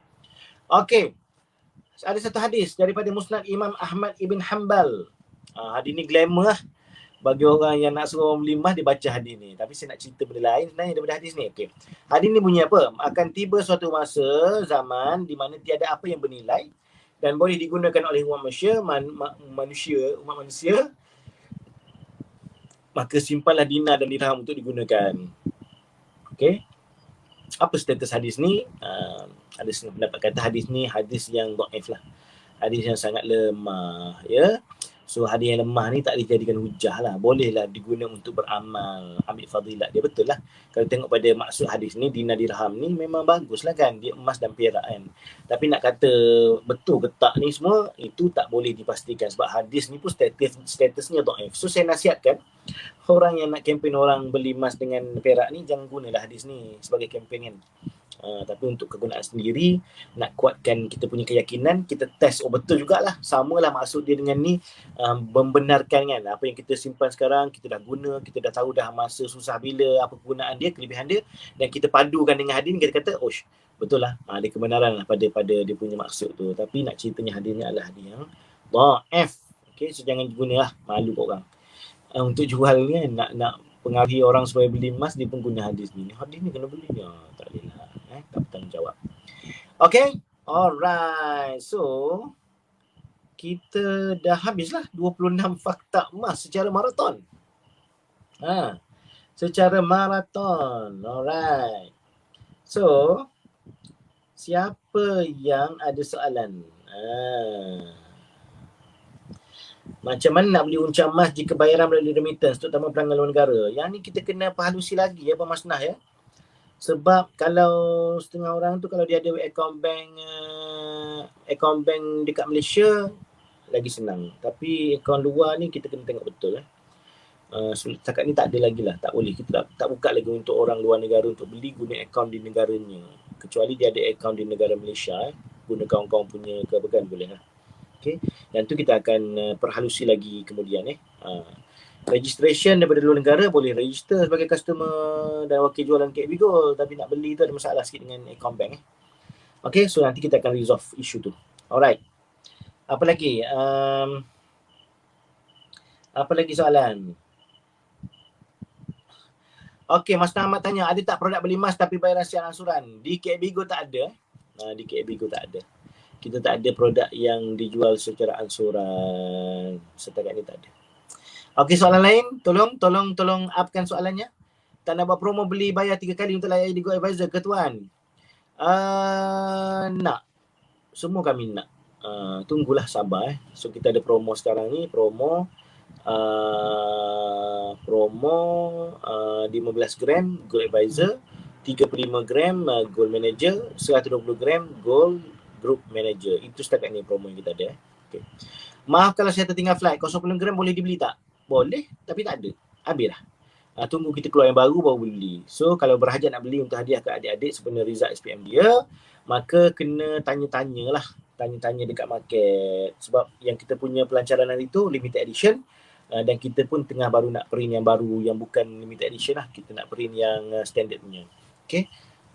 Okey. Ada satu hadis daripada Musnad Imam Ahmad Ibn Hanbal. Hadis ni glamour lah. Bagi orang yang nak suruh beli emas, dia baca hadis ni. Tapi saya nak cerita benda lain sebenarnya daripada hadis ni. Okay. Hadis ni bunyi apa? Akan tiba suatu masa, zaman di mana tiada apa yang bernilai dan boleh digunakan oleh umat manusia, maka simpanlah dinar dan dirham untuk digunakan. Okay. Apa status hadis ni? Ada setengah pendapat kata hadis ni hadis yang dhaif lah. Hadis yang sangat lemah. Ya. So hadis yang lemah ni tak dijadikan hujah lah. Bolehlah digunakan untuk beramal, ambil fadilat dia, betul lah. Kalau tengok pada maksud hadis ni, dinar dirham ni memang bagus lah kan. Dia emas dan perak kan. Tapi nak kata betul ke tak ni semua, itu tak boleh dipastikan. Sebab hadis ni pun statusnya dhaif. So saya nasihatkan orang yang nak kempen orang beli emas dengan perak ni, jangan gunalah hadis ni sebagai kempen kan. Tapi untuk kegunaan sendiri, nak kuatkan kita punya keyakinan, kita test, betul jugalah, samalah maksud dia dengan ni, membenarkan kan apa yang kita simpan sekarang, kita dah guna, kita dah tahu dah masa susah bila, apa kegunaan dia, kelebihan dia, dan kita padukan dengan hadis ni, kita kata betul lah, ada kebenaran lah pada dia punya maksud tu. Tapi nak ceritanya hadis ni adalah hadis yang dhaif. Okay, so jangan gunalah, malu kat orang. Untuk jual ni kan, nak pengaruhi orang supaya beli emas, dia pun guna hadis ni. Hadis ni kena beli. Tak boleh lah. Tak bertanggungjawab. Okay, alright. So, kita dah habislah 26 fakta emas secara maraton. Secara maraton. Alright. So, siapa yang ada soalan? Macam mana nak beli unca emas jika bayaran melalui remittance, terutama pelanggan luar negara? Yang ni kita kena perhalusi lagi ya, Pak Masnah ya. Sebab kalau setengah orang tu kalau dia ada account bank dekat Malaysia lagi senang. Tapi account luar ni kita kena tengok betul setakat ni tak ada lagi lah, tak boleh. Kita tak buka lagi untuk orang luar negara untuk beli guna account di negaranya. Kecuali dia ada account di negara Malaysia, guna kawan-kawan punya ke apa kan boleh lah. Okay. Dan tu kita akan perhalusi lagi kemudian registration daripada luar negara boleh register sebagai customer dan wakil jualan KB Gold, tapi nak beli tu ada masalah sikit dengan account bank Okay, so nanti kita akan resolve isu tu. Alright. Apa lagi? Apa lagi soalan? Okay, Mas Ahmad tanya, ada tak produk beli emas tapi bayaran secara angsuran? Di KB Gold tak ada. Di KB Gold tak ada. Kita tak ada produk yang dijual secara angsuran. Setakat ni tak ada. Okey, soalan lain? Tolong upkan soalannya. Tak nak buat promo beli bayar 3 kali untuk layar di Go Advisor ke tuan? Nak. Semua kami nak. Tunggulah sabar So kita ada promo sekarang ni. Promo 15 gram Gold Advisor, 35 gram Gold Manager, 120 gram Gold Group Manager. Itu setakat ni promo yang kita ada. Okay. Maaf kalau saya tertinggal flight. 0.10 gram boleh dibeli tak? Boleh, tapi tak ada. Habislah. Tunggu kita keluar yang baru beli. So kalau berhajat nak beli untuk hadiah ke adik-adik sebenarnya result SPM dia, maka kena tanya-tanya dekat market. Sebab yang kita punya pelancaran hari tu limited edition, dan kita pun tengah baru nak print yang baru yang bukan limited edition lah. Kita nak print yang standard punya. Okay.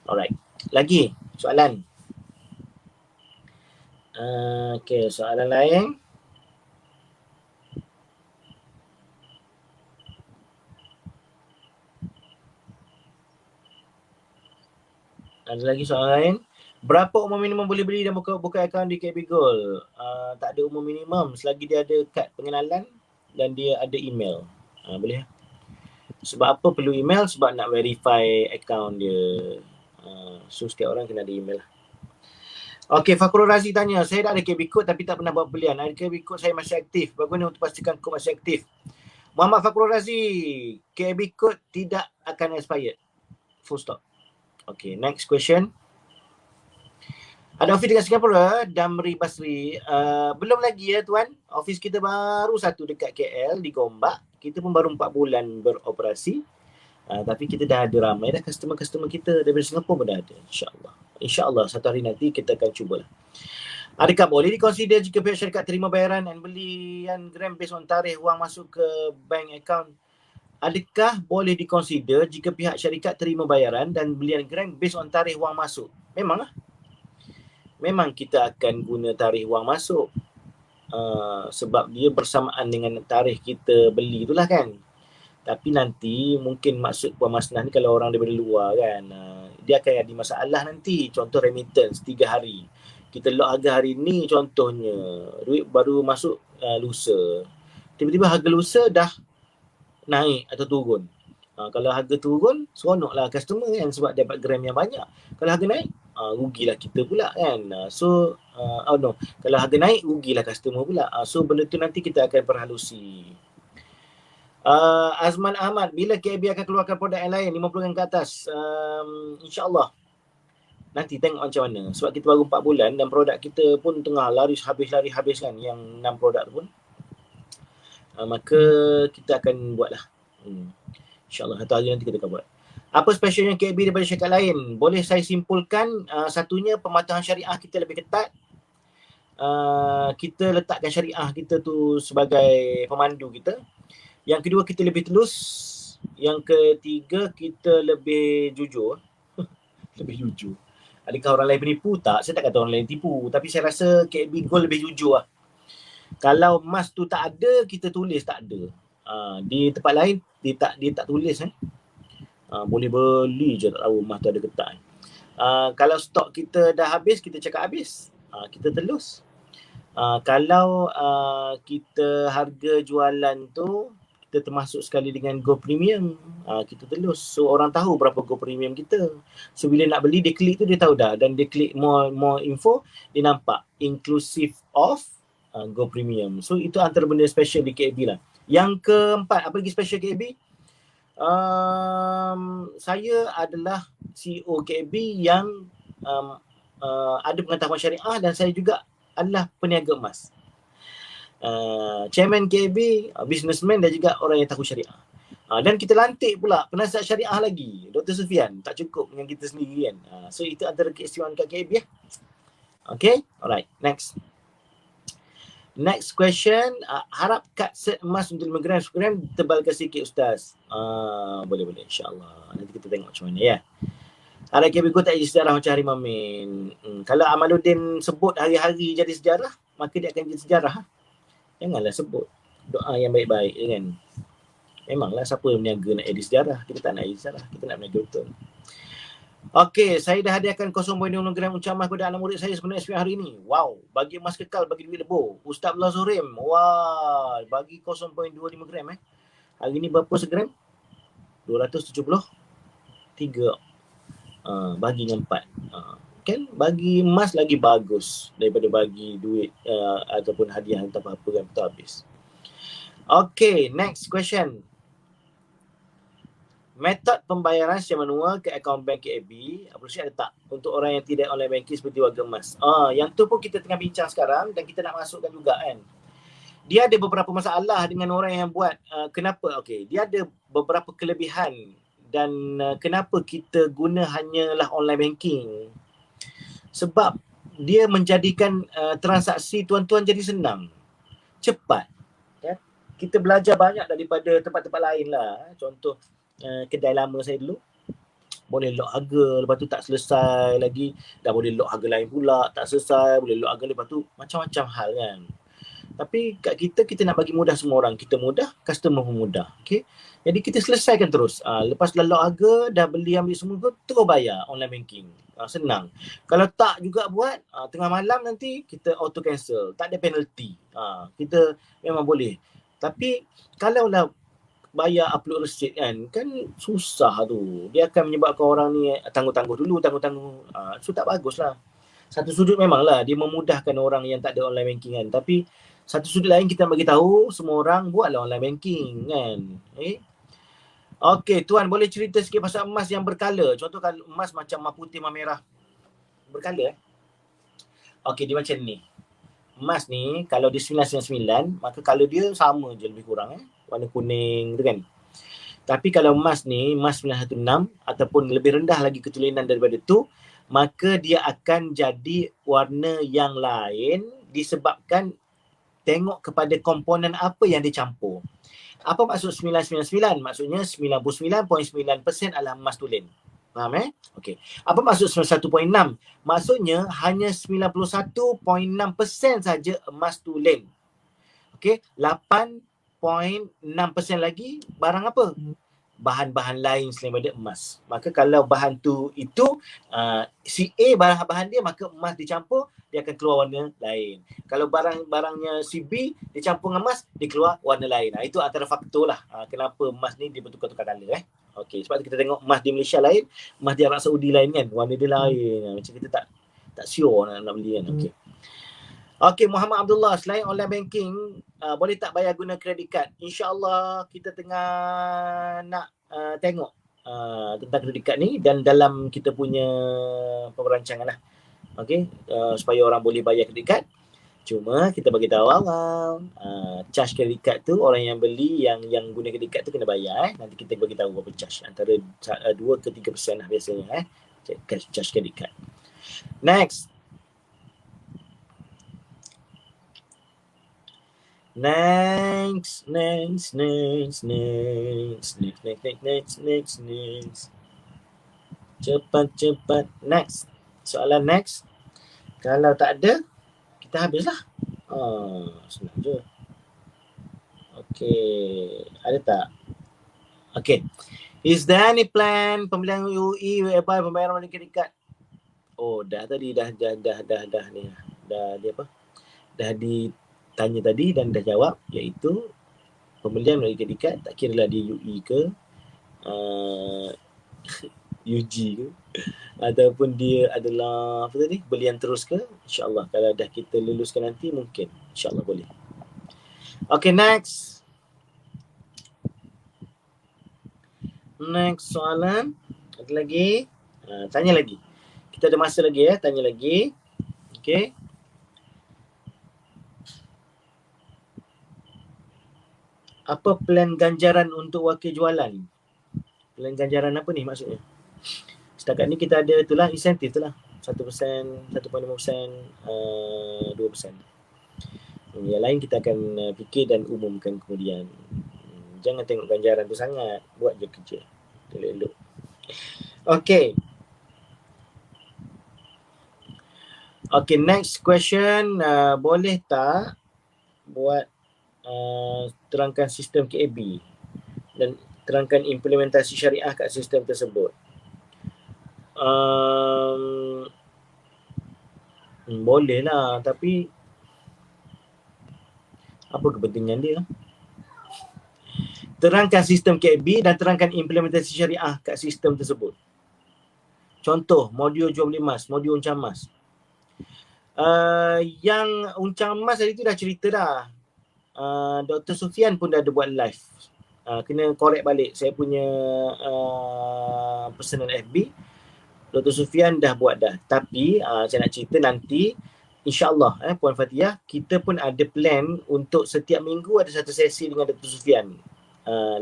Alright. Lagi soalan? Okay, soalan lain. Ada lagi soalan lain? Berapa umur minimum boleh beli dan buka akaun di KB Gold? Tak ada umur minimum selagi dia ada kad pengenalan dan dia ada email. Boleh. Sebab apa perlu email? Sebab nak verify akaun dia. So setiap orang kena ada email lah. Okey, Fakrul Razi tanya, saya dah ada KB Code tapi tak pernah buat belian. Ada KB Code saya masih aktif. Bagaimana untuk pastikan kod masih aktif? Muhammad Fakrul Razi, KB Code tidak akan expired. Full stop. Okey, next question. Ada office dekat Singapura, Damri Basri. Belum lagi ya tuan. Office kita baru satu dekat KL di Gombak. Kita pun baru 4 bulan beroperasi. Tapi kita dah ada ramai dah customer-customer kita daripada Singapura pun dah ada. InsyaAllah satu hari nanti kita akan cubalah. Adakah boleh dikonsider jika pihak syarikat terima bayaran dan belian gram based on tarikh wang masuk ke bank account? Adakah boleh dikonsider jika pihak syarikat terima bayaran dan belian gram based on tarikh wang masuk? Memanglah. Memang kita akan guna tarikh wang masuk. Sebab dia bersamaan dengan tarikh kita beli itulah kan. Tapi nanti mungkin maksud Puan Masnah ni kalau orang daripada luar kan, dia akan ada masalah nanti. Contoh remittance 3 hari. Kita lock harga hari ni contohnya. Duit baru masuk lusa. Tiba-tiba harga lusa dah naik atau turun. Kalau harga turun, seronoklah customer kan sebab dapat gram yang banyak. Kalau harga naik, rugilah kita pula kan. Kalau harga naik, rugilah customer pula. So benda tu nanti kita akan perhalusi. Azman Ahmad, bila KB akan keluarkan produk yang lain 50 gram ke atas? InsyaAllah. Nanti tengok macam mana. Sebab kita baru 4 bulan dan produk kita pun tengah laris habis kan. Yang 6 produk tu pun. Maka kita akan buat lah. InsyaAllah satu hari nanti kita akan buat. Apa specialnya KB daripada syarikat lain? Boleh saya simpulkan, satunya pematuhan syariah kita lebih ketat. Kita letakkan syariah kita tu sebagai pemandu kita. Yang kedua, kita lebih telus. Yang ketiga, kita lebih jujur. Lebih jujur. Adakah orang lain penipu? Tak, saya tak kata orang lain tipu. Tapi saya rasa KB Gold lebih jujur lah. Kalau emas tu tak ada, kita tulis tak ada. Di tempat lain, dia tak tulis. Boleh beli je, tak tahu emas tu ada ke tak. Kalau stok kita dah habis, kita cakap habis. Kita telus. Kalau kita harga jualan tu, kita termasuk sekali dengan Go Premium, kita telus. So orang tahu berapa Go Premium kita. So bila nak beli, dia klik tu dia tahu dah. Dan dia klik more info, dia nampak inclusive of Go Premium. So itu antara benda special di KAB lah. Yang keempat, apa lagi special KAB? Saya adalah CEO KAB yang ada pengetahuan syariah dan saya juga adalah peniaga emas. Chairman KB, businessman dan juga orang yang tahu syariah. Dan kita lantik pula penasihat syariah lagi, Dr. Sufian. Tak cukup dengan kita sendiri kan. So itu antara keistimewaan kat KB ya. Okay, alright, next. Next question, harap kad set emas untuk 5 gram, 10 gram tebalkan sikit Ustaz. Boleh, insyaAllah. Nanti kita tengok macam mana ya. Harap KB Go tak jadi sejarah macam Hari Mamin. Kalau Amaluddin sebut hari-hari jadi sejarah, maka dia akan jadi sejarah. Janganlah sebut doa yang baik-baik kan. Memanglah siapa yang meniaga nak jadi sejarah. Kita tak nak jadi sejarah, kita nak meniaga betul. Okey, saya dah hadiahkan 0.2 gram uncang emas kepada anak murid saya sebenarnya SPM hari ini. Wow, bagi emas kekal, bagi duit lebur. Ustaz Abdullah Zurim, wah, bagi 0.25 gram Hari ini berapa segram? 273. Bagi dengan 4. Kan bagi emas lagi bagus daripada bagi duit ataupun hadiah entah apa kan, betul habis. Okay, next question. Metod pembayaran secara manual ke akaun bank KAB, ada tak untuk orang yang tidak online banking seperti warga emas? Yang tu pun kita tengah bincang sekarang dan kita nak masukkan juga kan. Dia ada beberapa masalah dengan orang yang buat. Kenapa? Okay, dia ada beberapa kelebihan dan kenapa kita guna hanyalah online banking. Sebab dia menjadikan transaksi tuan-tuan jadi senang, cepat. Ya? Kita belajar banyak daripada tempat-tempat lain lah. Contoh kedai lama saya dulu, boleh lock harga, lepas tu tak selesai lagi, dah boleh lock harga lain pula, tak selesai, boleh lock harga, lepas tu macam-macam hal kan. Tapi kat kita nak bagi mudah semua orang. Kita mudah, customer pun mudah. Okay? Jadi kita selesaikan terus. Lepas dah lock harga, dah beli ambil semua, terus bayar online banking. Senang. Kalau tak juga buat, tengah malam nanti kita auto cancel. Tak ada penalty. Kita memang boleh. Tapi kalau lah bayar upload receipt kan susah tu. Dia akan menyebabkan orang ni tangguh-tangguh dulu. So tak bagus lah. Satu sudut memanglah dia memudahkan orang yang tak ada online banking kan. Tapi satu sudut lain kita bagi tahu semua orang buatlah online banking kan. Okey, tuan boleh cerita sikit pasal emas yang berkala. Contoh kalau emas macam emas putih, emas merah. Berkala Okey, dia macam ni. Emas ni kalau dia 999, maka color dia sama je lebih kurang warna kuning tu kan. Tapi kalau emas ni, emas 916 ataupun lebih rendah lagi ketulinan daripada tu, maka dia akan jadi warna yang lain disebabkan tengok kepada komponen apa yang dicampur. Apa maksud 999? Maksudnya 99.9% adalah emas tulen. Faham Okey. Apa maksud 91.6? Maksudnya hanya 91.6% saja emas tulen. Okey, 8.6% lagi barang apa? Bahan-bahan lain selain daripada emas. Maka kalau bahan tu itu si A bahan dia, maka emas dicampur dia akan keluar warna lain. Kalau barangnya si B dicampur dengan emas, dia keluar warna lain. Itu antara faktor lah kenapa emas ni dia bertukar-tukar color Okey, sebab kita tengok emas di Malaysia lain, emas di Arab Saudi lain kan, warna dia lain. Macam kita tak sure nak beli kan. Okey. Okey, Muhammad Abdullah, selain online banking, boleh tak bayar guna kredit card? InsyaAllah kita tengah nak tengok tentang kredit card ni dan dalam kita punya perancangan lah. Okey, supaya orang boleh bayar kredit card. Cuma kita bagi tahu awal, charge kredit card tu orang yang beli yang guna kredit card tu kena bayar Nanti kita bagi tahu berapa charge, antara 2 ke 3% lah biasanya charge kredit card. Next. Cepat. Next. Soalan next. Kalau tak ada, kita habislah. Senang je. Okay. Ada tak? Okay. Is there any plan pembelian UE whereby pembayaran melalui kredit? Oh, dah tadi dah ni. Dah dia apa? Dah ditanya tadi dan dah jawab, iaitu pembelian melalui kredit tak kiralah dia UE ke UG ke ataupun dia adalah apa tadi belian terus ke, insyaAllah kalau dah kita luluskan nanti mungkin insyaAllah boleh. Okay, next soalan. Ada lagi? Tanya lagi. Kita ada masa lagi ya, tanya lagi. Okay. Apa plan ganjaran untuk wakil jualan? Plan ganjaran apa ni maksudnya? Setakat ni kita ada itulah insentif tu lah. 1%, 1.5%, 2%. Yang lain kita akan fikir dan umumkan kemudian. Jangan tengok ganjaran tu sangat. Buat je kerja. Elok-elok. Okay. Okay, next question. Boleh tak buat terangkan sistem KAB dan terangkan implementasi syariah kat sistem tersebut? Boleh lah, tapi apa kepentingan dia? Terangkan sistem KAB dan terangkan implementasi syariah kat sistem tersebut. Contoh, modul jual beli emas, modul uncang emas. Yang uncang emas tadi tu dah cerita dah. Dr. Sufian pun dah ada buat live. Kena korek balik. Saya punya personal FB. Dr. Sufian dah buat dah. Tapi saya nak cerita nanti, insyaAllah Puan Fatihah, kita pun ada plan untuk setiap minggu ada satu sesi dengan Dr. Sufian.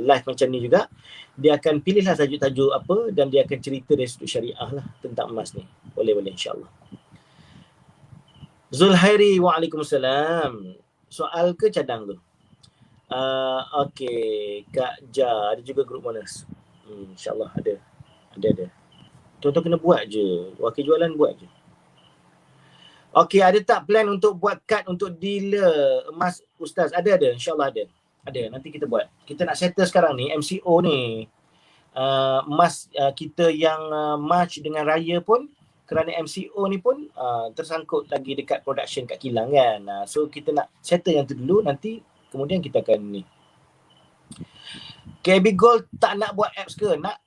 Live macam ni juga. Dia akan pilihlah tajuk-tajuk apa dan dia akan cerita dari sudut syariah lah tentang emas ni. Boleh-boleh insyaAllah. Zulhairi, waalaikumsalam. Soal ke cadang tu? Okay, Kak Ja, ada juga group bonus. InsyaAllah ada. Tuan-tuan kena buat je. Wakil jualan buat je. Okay, ada tak plan untuk buat kad untuk dealer emas Ustaz? Ada. InsyaAllah ada. Nanti kita buat. Kita nak settle sekarang ni, MCO ni. Emas kita yang March dengan Raya pun, kerana MCO ni pun tersangkut lagi dekat production kat kilang kan. So kita nak settle yang tu dulu, nanti kemudian kita akan ni. KB Gold tak nak buat apps ke? Nak.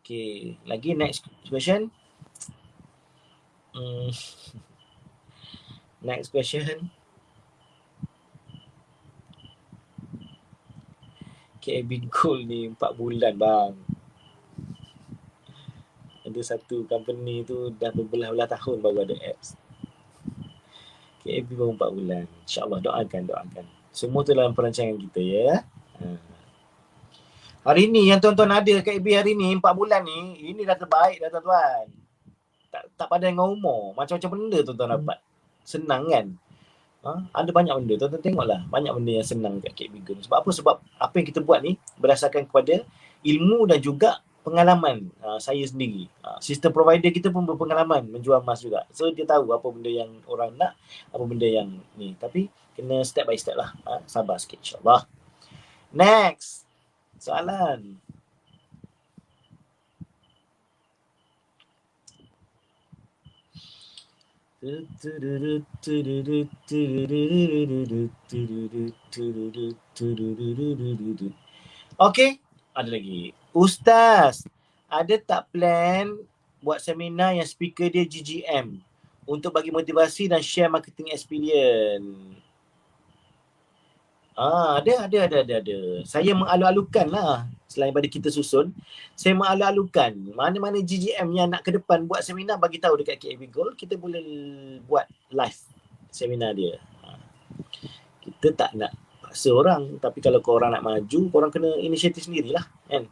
Okay, lagi next question. Next question. KB Gold ni 4 bulan bang. Ada satu company tu dah berbelah-belah tahun baru ada apps. KB baru 4 bulan. InsyaAllah doakan. Semua tu dalam perancangan kita ya. Hari ni yang tuan-tuan ada KB hari ni 4 bulan ni, ini dah terbaik dah tuan-tuan. Tak padan dengan umur. Macam-macam benda tuan-tuan dapat. Senang kan? Ada banyak benda. Tuan-tuan tengoklah. Banyak benda yang senang kat KB Gold. Sebab apa? Sebab apa yang kita buat ni berdasarkan kepada ilmu dan juga pengalaman saya sendiri. Sistem provider kita pun berpengalaman menjual emas juga. So dia tahu apa benda yang orang nak, apa benda yang ni. Tapi kena step by step lah. Sabar sikit insyaAllah. Next. Soalan. Okay, ada lagi. Ustaz, ada tak plan buat seminar yang speaker dia GGM untuk bagi motivasi dan share marketing experience? Ada. Saya mengalu-alukan lah. Selain pada kita susun, saya mengalu-alukan mana-mana GGM yang nak ke depan buat seminar, bagi tahu dekat KAB Gold, kita boleh buat live seminar dia. Kita tak nak paksa orang, tapi kalau korang nak maju, korang kena inisiatif sendirilah kan.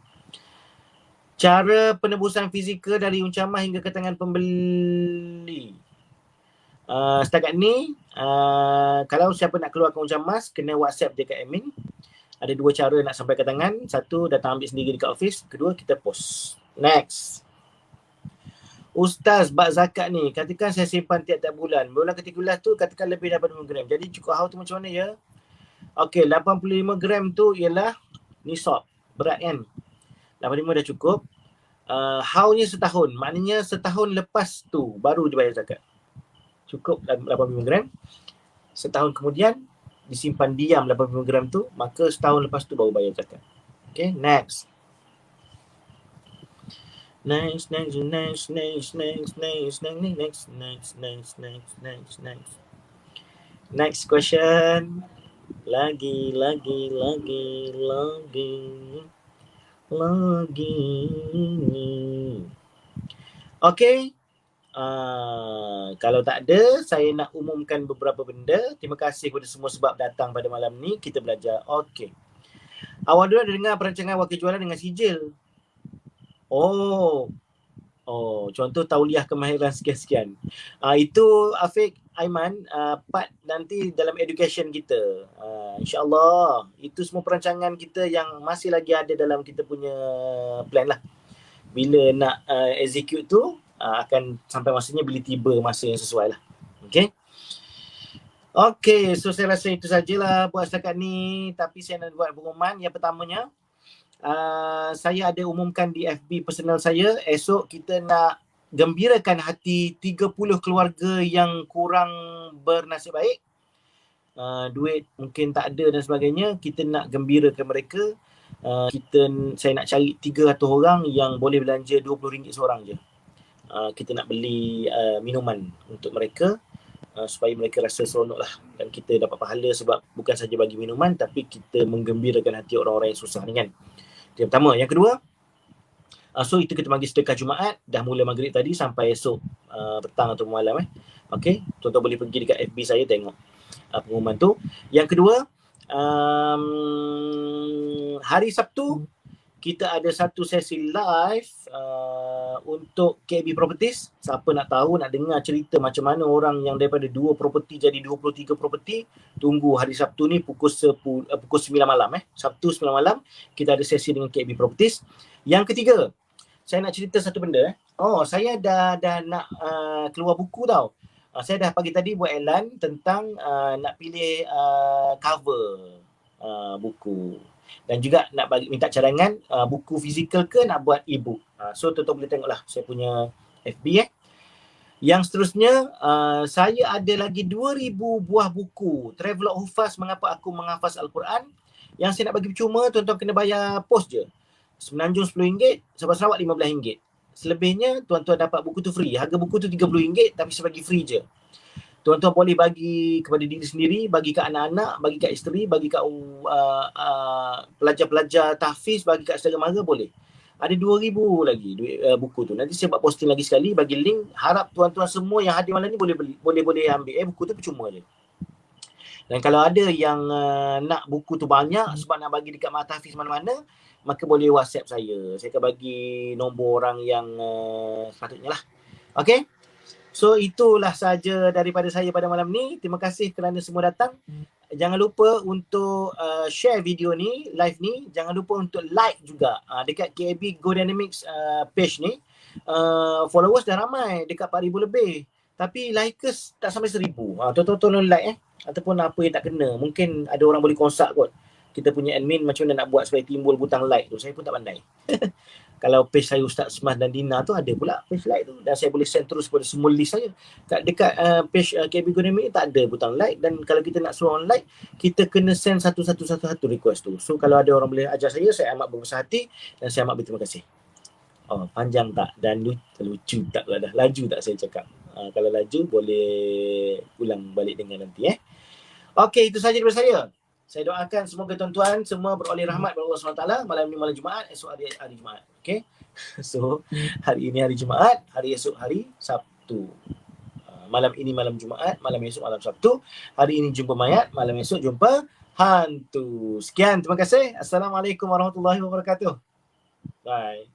Cara penebusan fizikal dari uncang emas hingga ke tangan pembeli. Setakat ni, kalau siapa nak keluarkan uncang emas, kena WhatsApp je kat admin. Ada 2 cara nak sampai ke tangan. 1, datang ambil sendiri dekat office. 2, kita post. Next. Ustaz, bab zakat ni, katakan saya simpan tiap-tiap bulan. Bulan ke-13 tu katakan lebih daripada 5 gram. Jadi cukup haul tu macam mana ya? Okey, 85 gram tu ialah nisab. Berat kan? 85 dah cukup. Haulnya setahun. Maknanya setahun lepas tu baru dibayar zakat. Cukup 85 gram. Setahun kemudian disimpan diam 85 gram tu, maka setahun lepas tu baru bayar zakat. Okay, next. Next. Next question. Lagi. Okay. Kalau tak ada, saya nak umumkan beberapa benda. Terima kasih kepada semua sebab datang pada malam ni. Kita belajar. Okay. Awak dulu ada dengar perancangan wakil jualan dengan sijil? Contoh tauliah kemahiran sekian-sekian. Itu Afiq, Aiman, part nanti dalam education kita. InsyaAllah, itu semua perancangan kita yang masih lagi ada dalam kita punya plan lah. Bila nak execute tu, akan sampai masanya bila tiba masa yang sesuai lah. Okay, so saya rasa itu sajalah buat setakat ni. Tapi saya nak buat pengumuman. Yang pertamanya, saya ada umumkan di FB personal saya, esok kita nak gembirakan hati 30 keluarga yang kurang bernasib baik. Duit mungkin tak ada dan sebagainya. Kita nak gembirakan mereka. Saya nak cari 300 orang yang boleh belanja RM20 seorang je. Kita nak beli minuman untuk mereka, supaya mereka rasa seronok lah. Dan kita dapat pahala sebab bukan saja bagi minuman, tapi kita menggembirakan hati orang-orang yang susah ni kan. Yang pertama. Yang kedua, so itu kita bagi sedekah Jumaat, dah mula maghrib tadi sampai esok petang atau malam. Okay, tuan-tuan boleh pergi dekat FB saya tengok pengumuman tu. Yang kedua, hari Sabtu kita ada satu sesi live untuk KB Properties. Siapa nak tahu, nak dengar cerita macam mana orang yang daripada 2 property jadi 23 property, tunggu hari Sabtu ni pukul 9 malam. Sabtu 9 malam kita ada sesi dengan KB Properties. Yang ketiga, saya nak cerita satu benda. Saya dah nak keluar buku tau. Saya dah pagi tadi buat iklan tentang nak pilih cover buku. Dan juga nak minta cadangan buku fizikal ke nak buat e-book. So tuan-tuan boleh tengoklah saya punya FB. Yang seterusnya, saya ada lagi 2,000 buah buku Travelog Hufaz Mengapa Aku Menghafaz Al-Quran yang saya nak bagi percuma. Tuan-tuan kena bayar pos je. Semenanjung RM10, Sabah Sarawak RM15. Selebihnya tuan-tuan dapat buku tu free. Harga buku tu RM30 tapi saya bagi free je. Tuan-tuan boleh bagi kepada diri sendiri, bagi kat anak-anak, bagi kat isteri, bagi kat pelajar-pelajar tahfiz, bagi kat saudara mara, boleh. Ada 2,000 lagi buku tu. Nanti saya buat posting lagi sekali, bagi link. Harap tuan-tuan semua yang hadir malam ni boleh ambil. Buku tu percuma je. Dan kalau ada yang nak buku tu banyak sebab nak bagi dekat mak tahfiz mana-mana, maka boleh WhatsApp saya. Saya akan bagi nombor orang yang sepatutnya lah. Okay? So itulah saja daripada saya pada malam ni. Terima kasih kerana semua datang. Jangan lupa untuk share video ni, live ni. Jangan lupa untuk like juga dekat KAB Go Dynamics page ni. Followers dah ramai, dekat 4,000 lebih. Tapi likers tak sampai 1,000. Tuan-tuan tolong like ataupun apa yang tak kena. Mungkin ada orang boleh konsult kot kita punya admin macam mana nak buat supaya timbul butang like tu. Saya pun tak pandai. Kalau page saya Ustaz Smaz dan Dina tu ada pula page like tu, dan saya boleh send terus kepada semua list saya. Dekat page KB Gunami tak ada butang like, dan kalau kita nak suruh orang like, kita kena send satu request tu. So kalau ada orang boleh ajar saya amat berbesar hati dan saya amat berterima kasih. Panjang tak dan lucu tak lah, dah laju tak saya cakap. Kalau laju boleh ulang balik dengan nanti. Okey, itu saja daripada saya. Saya doakan semoga tuan-tuan semua beroleh rahmat dari Allah SWT. Malam ni malam Jumaat, esok hari Jumaat. Okay. So, hari ini hari Jumaat, hari esok hari Sabtu. Malam ini malam Jumaat, malam esok malam Sabtu. Hari ini jumpa mayat, malam esok jumpa hantu. Sekian, terima kasih. Assalamualaikum warahmatullahi wabarakatuh. Bye.